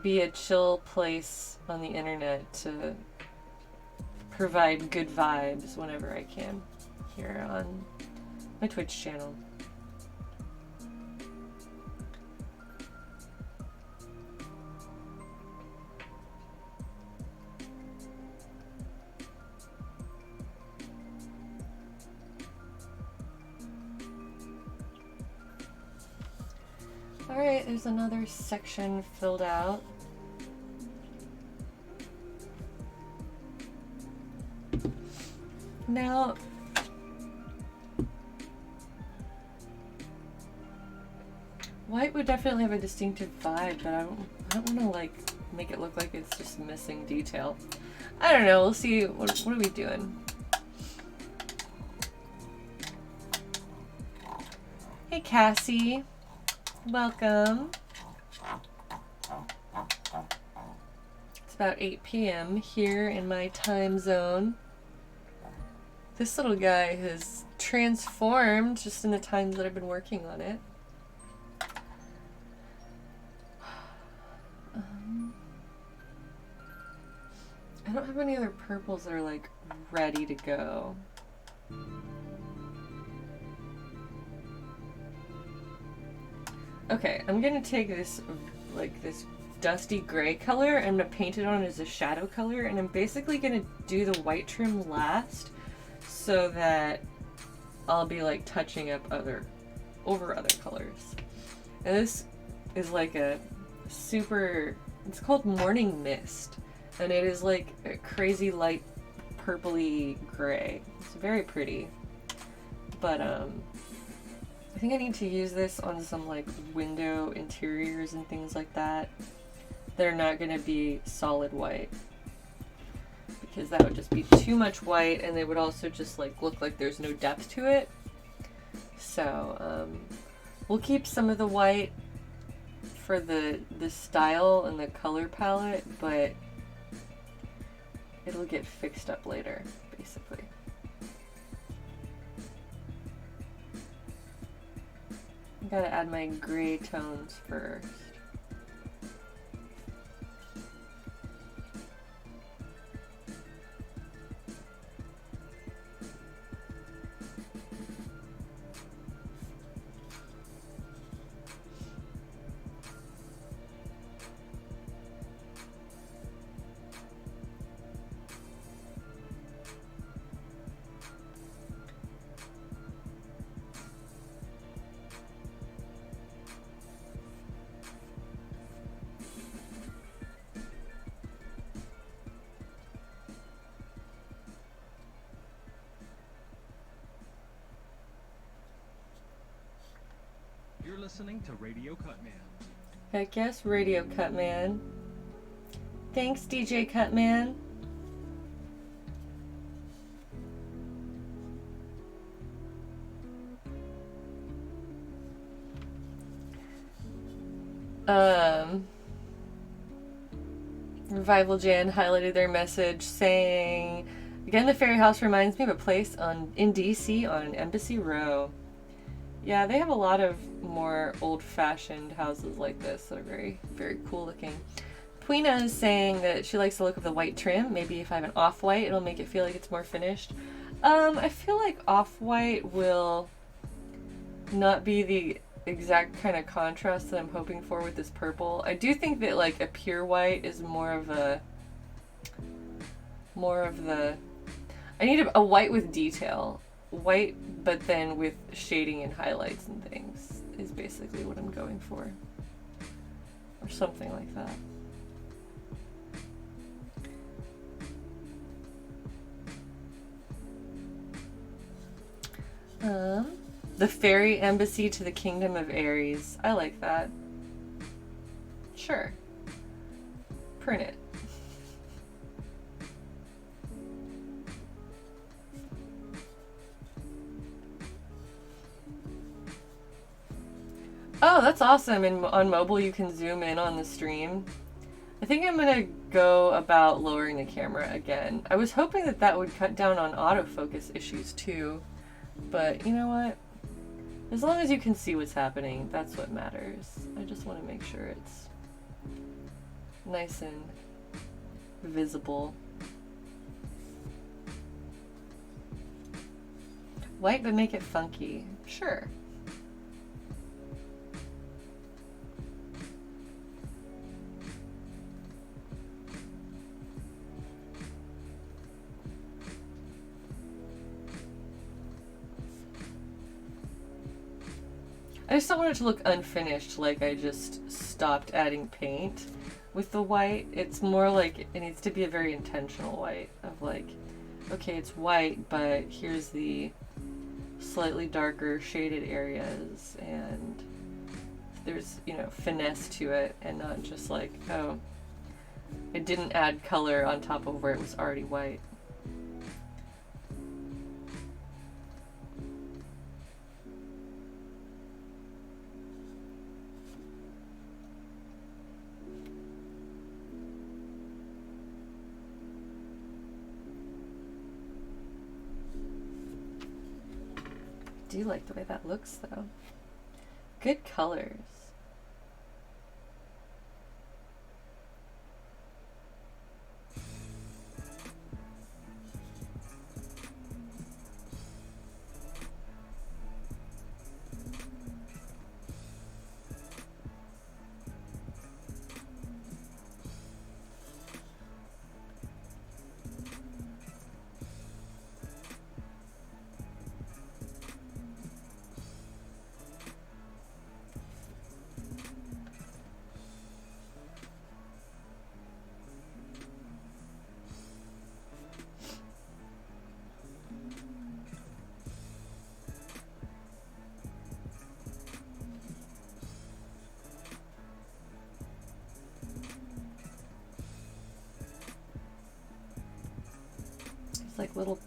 be a chill place on the internet to provide good vibes whenever I can here on my Twitch channel. Alright, there's another section filled out. Now, white would definitely have a distinctive vibe, but I don't want to like make it look like it's just missing detail. I don't know. We'll see. What are we doing? Hey, Cassie. Welcome. It's about 8 p.m. here in my time zone. This little guy has transformed just in the times that I've been working on it. I don't have any other purples that are like ready to go. Okay, I'm gonna take this like this dusty gray color and I'm gonna paint it on as a shadow color, and I'm basically gonna do the white trim last so that I'll be like touching up over other colors. And this is like a super, it's called Morning Mist, and it is like a crazy light purpley gray. It's very pretty, but I think I need to use this on some like window interiors and things like that. They're not going to be solid white because that would just be too much white, and they would also just like look like there's no depth to it. So we'll keep some of the white for the style and the color palette, but it'll get fixed up later, basically. I gotta add my gray tones first. You're listening to Radio Cutman. Heck yes, Radio Cutman. Thanks, DJ Cutman. Revival Jan highlighted their message saying, again, the Fairy House reminds me of a place in DC on Embassy Row. Yeah, they have a lot of more old-fashioned houses like this that are very, very cool looking. Puina is saying that she likes the look of the white trim. Maybe if I have an off-white, it'll make it feel like it's more finished. I feel like off-white will not be the exact kind of contrast that I'm hoping for with this purple. I do think that like a pure white is more of the I need a white with detail. White, but then with shading and highlights and things is basically what I'm going for. Or something like that. The fairy embassy to the kingdom of Aries. I like that. Sure. Print it. Oh, that's awesome. And on mobile, you can zoom in on the stream. I think I'm going to go about lowering the camera again. I was hoping that that would cut down on autofocus issues too. But you know what? As long as you can see what's happening, that's what matters. I just want to make sure it's nice and visible. White, but make it funky. Sure. I just don't want it to look unfinished, like I just stopped adding paint with the white. It's more like it needs to be a very intentional white of like, okay, it's white, but here's the slightly darker shaded areas and there's, you know, finesse to it and not just like, oh, it didn't add color on top of where it was already white. I do like the way that looks though. Good colors. Like little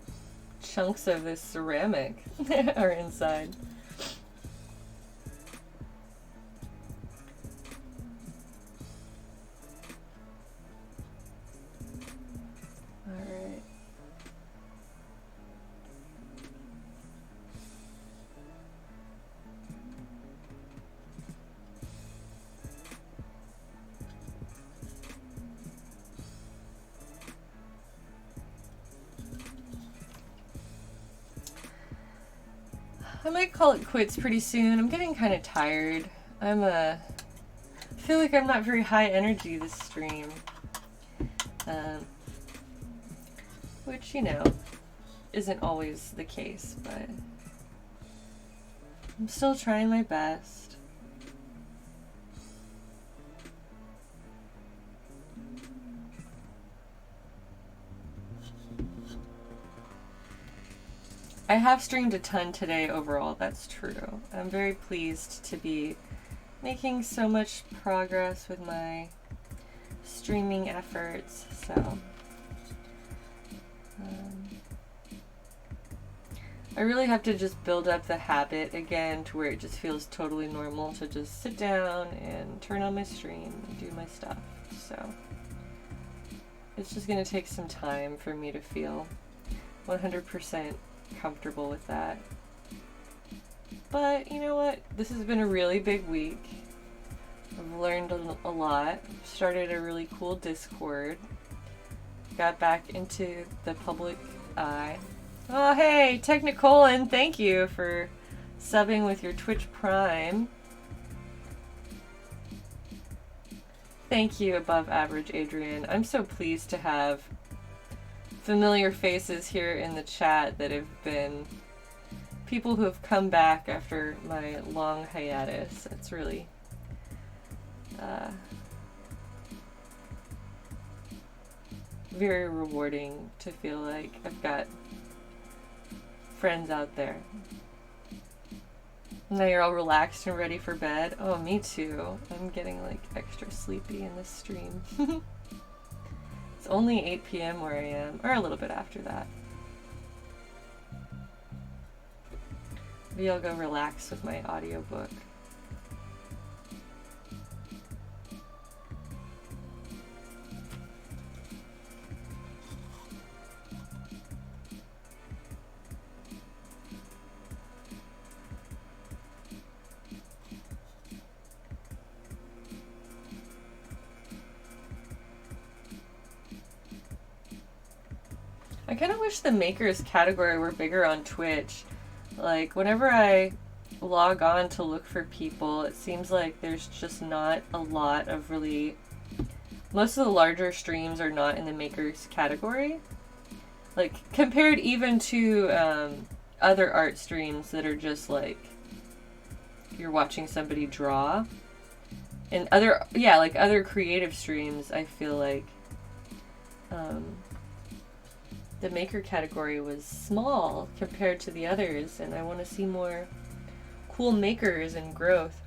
chunks of this ceramic are inside. All right. I might call it quits pretty soon. I'm getting kind of tired. I feel like I'm not very high energy this stream. Which, you know, isn't always the case, but I'm still trying my best. I have streamed a ton today overall, that's true. I'm very pleased to be making so much progress with my streaming efforts, so I really have to just build up the habit again to where it just feels totally normal to just sit down and turn on my stream and do my stuff. So it's just going to take some time for me to feel 100% comfortable with that. But you know what? This has been a really big week. I've learned a lot. Started a really cool Discord. Got back into the public eye. Oh hey, Technicolin, thank you for subbing with your Twitch Prime. Thank you, Above Average Adrian. I'm so pleased to have familiar faces here in the chat that have been people who have come back after my long hiatus. It's really very rewarding to feel like I've got friends out there Now you're all relaxed and ready for bed. Oh, me too. I'm getting like extra sleepy in this stream. It's only 8 p.m. where I am, or a little bit after that. Maybe I'll go relax with my audiobook. I kind of wish the makers category were bigger on Twitch. Like, whenever I log on to look for people, it seems like there's just not a lot of really... Most of the larger streams are not in the makers category. Like, compared even to other art streams that are just like, you're watching somebody draw. And other, yeah, like other creative streams, I feel like the maker category was small compared to the others, and I want to see more cool makers and growth.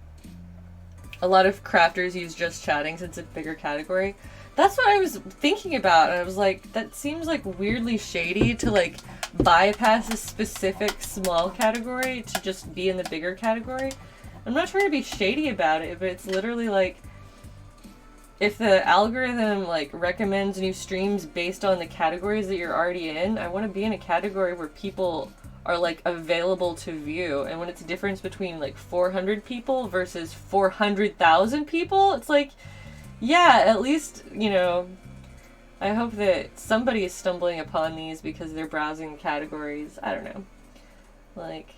A lot of crafters use just chatting since it's a bigger category. That's what I was thinking about, and I was like, that seems like weirdly shady to like bypass a specific small category to just be in the bigger category. I'm not trying to be shady about it, but it's literally like, if the algorithm like recommends new streams based on the categories that you're already in, I want to be in a category where people are like available to view. And when it's a difference between like 400 people versus 400,000 people, it's like, yeah, at least, you know, I hope that somebody is stumbling upon these because they're browsing categories. I don't know. Like,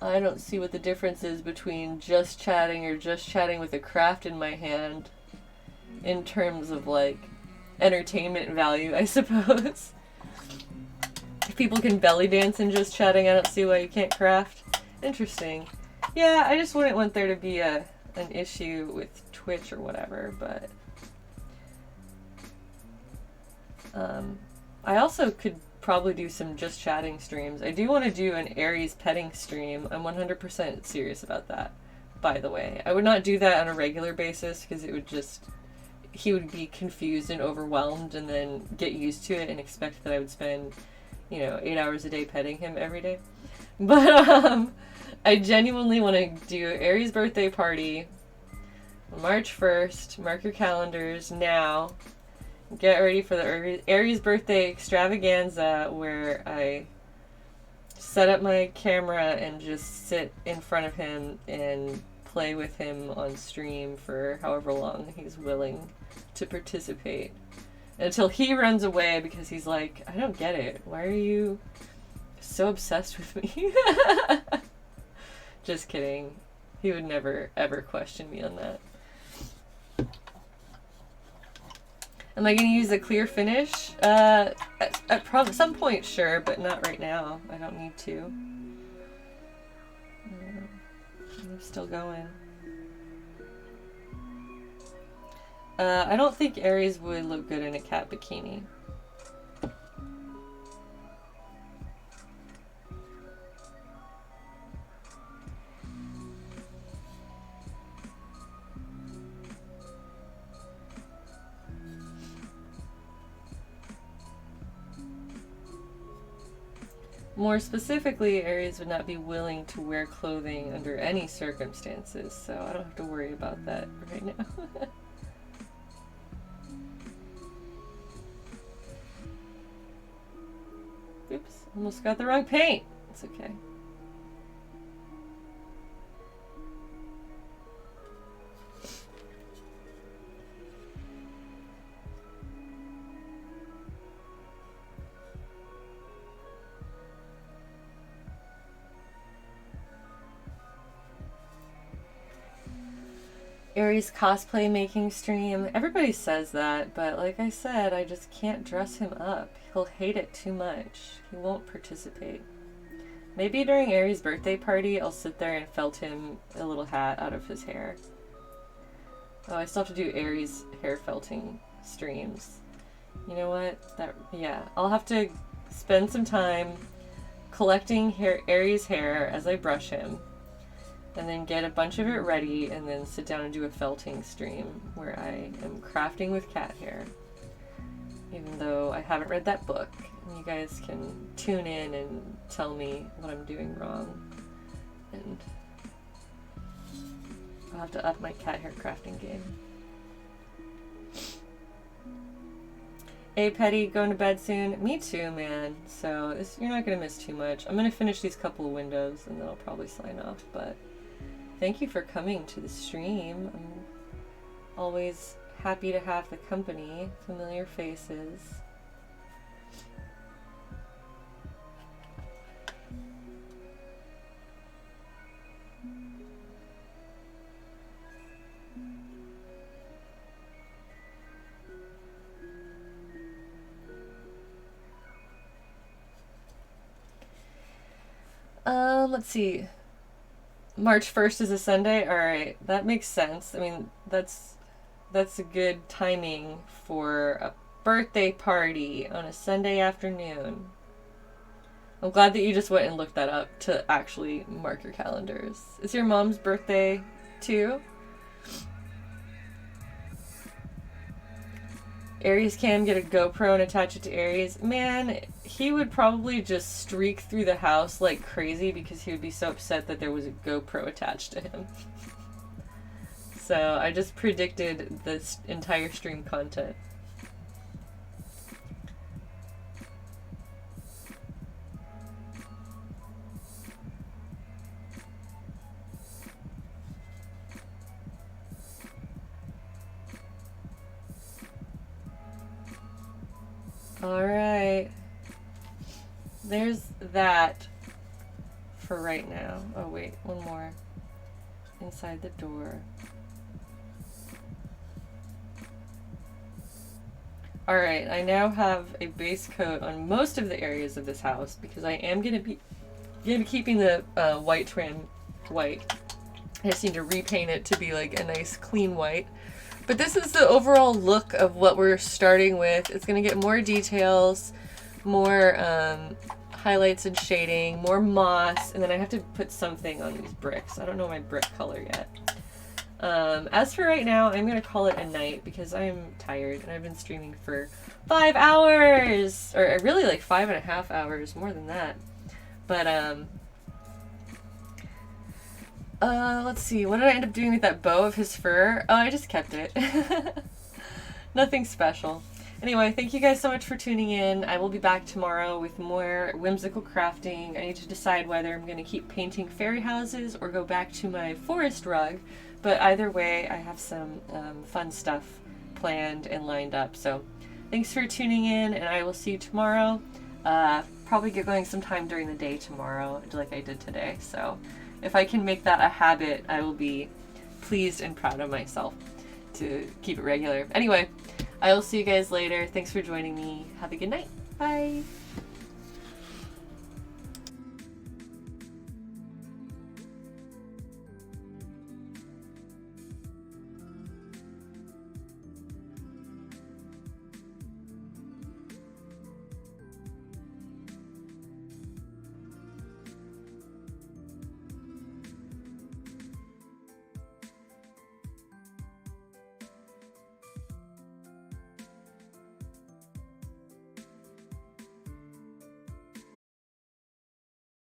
I don't see what the difference is between just chatting or just chatting with a craft in my hand in terms of, like, entertainment value, I suppose. If people can belly dance in just chatting, I don't see why you can't craft. Interesting. Yeah, I just wouldn't want there to be an issue with Twitch or whatever, but... I also could probably do some just chatting streams. I do want to do an Aries petting stream. I'm 100% serious about that, by the way. I would not do that on a regular basis because it would just... He would be confused and overwhelmed and then get used to it and expect that I would spend, 8 hours a day petting him every day. But I genuinely want to do Aries birthday party March 1st. Mark your calendars now. Get ready for the Aries birthday extravaganza where I set up my camera and just sit in front of him and play with him on stream for however long he's willing to participate. Until he runs away because he's like, I don't get it. Why are you so obsessed with me? Just kidding. He would never, ever question me on that. Am I going to use a clear finish? At some point, sure, but not right now. I don't need to. I'm still going. I don't think Aries would look good in a cat bikini. More specifically, Aries would not be willing to wear clothing under any circumstances, so I don't have to worry about that right now. Oops, almost got the wrong paint. It's okay. Aries cosplay making stream. Everybody says that, but like I said, I just can't dress him up. He'll hate it too much. He won't participate. Maybe during Aries' birthday party, I'll sit there and felt him a little hat out of his hair. Oh, I still have to do Aries hair felting streams. You know what? Yeah, I'll have to spend some time collecting Aries' hair as I brush him, and then get a bunch of it ready, and then sit down and do a felting stream where I am crafting with cat hair. Even though I haven't read that book, and you guys can tune in and tell me what I'm doing wrong. And I'll have to up my cat hair crafting game. Hey Petty, going to bed soon? Me too, man. So you're not going to miss too much. I'm going to finish these couple of windows and then I'll probably sign off. But thank you for coming to the stream. I'm always happy to have the company, familiar faces. Let's see. March 1st is a Sunday? Alright, that makes sense. I mean, that's a good timing for a birthday party on a Sunday afternoon. I'm glad that you just went and looked that up to actually mark your calendars. Is your mom's birthday too? Aries can get a GoPro and attach it to Aries. Man, he would probably just streak through the house like crazy because he would be so upset that there was a GoPro attached to him. So I just predicted this entire stream content. Alright. There's that for right now. Oh wait, one more. Inside the door. Alright, I now have a base coat on most of the areas of this house because I am gonna be keeping the white trim white. I just need to repaint it to be like a nice clean white. But this is the overall look of what we're starting with. It's going to get more details, more highlights and shading, more moss, and then I have to put something on these bricks. I don't know my brick color yet. As for right now, I'm going to call it a night because I'm tired and I've been streaming for 5 hours! Or really like 5.5 hours, more than that. But, let's see, what did I end up doing with that bow of his fur? Oh, I just kept it. Nothing special. Anyway, thank you guys so much for tuning in. I will be back tomorrow with more whimsical crafting. I need to decide whether I'm going to keep painting fairy houses or go back to my forest rug. But either way, I have some fun stuff planned and lined up. So thanks for tuning in, and I will see you tomorrow. Probably get going sometime during the day tomorrow, like I did today. So if I can make that a habit, I will be pleased and proud of myself to keep it regular. Anyway, I will see you guys later. Thanks for joining me. Have a good night. Bye.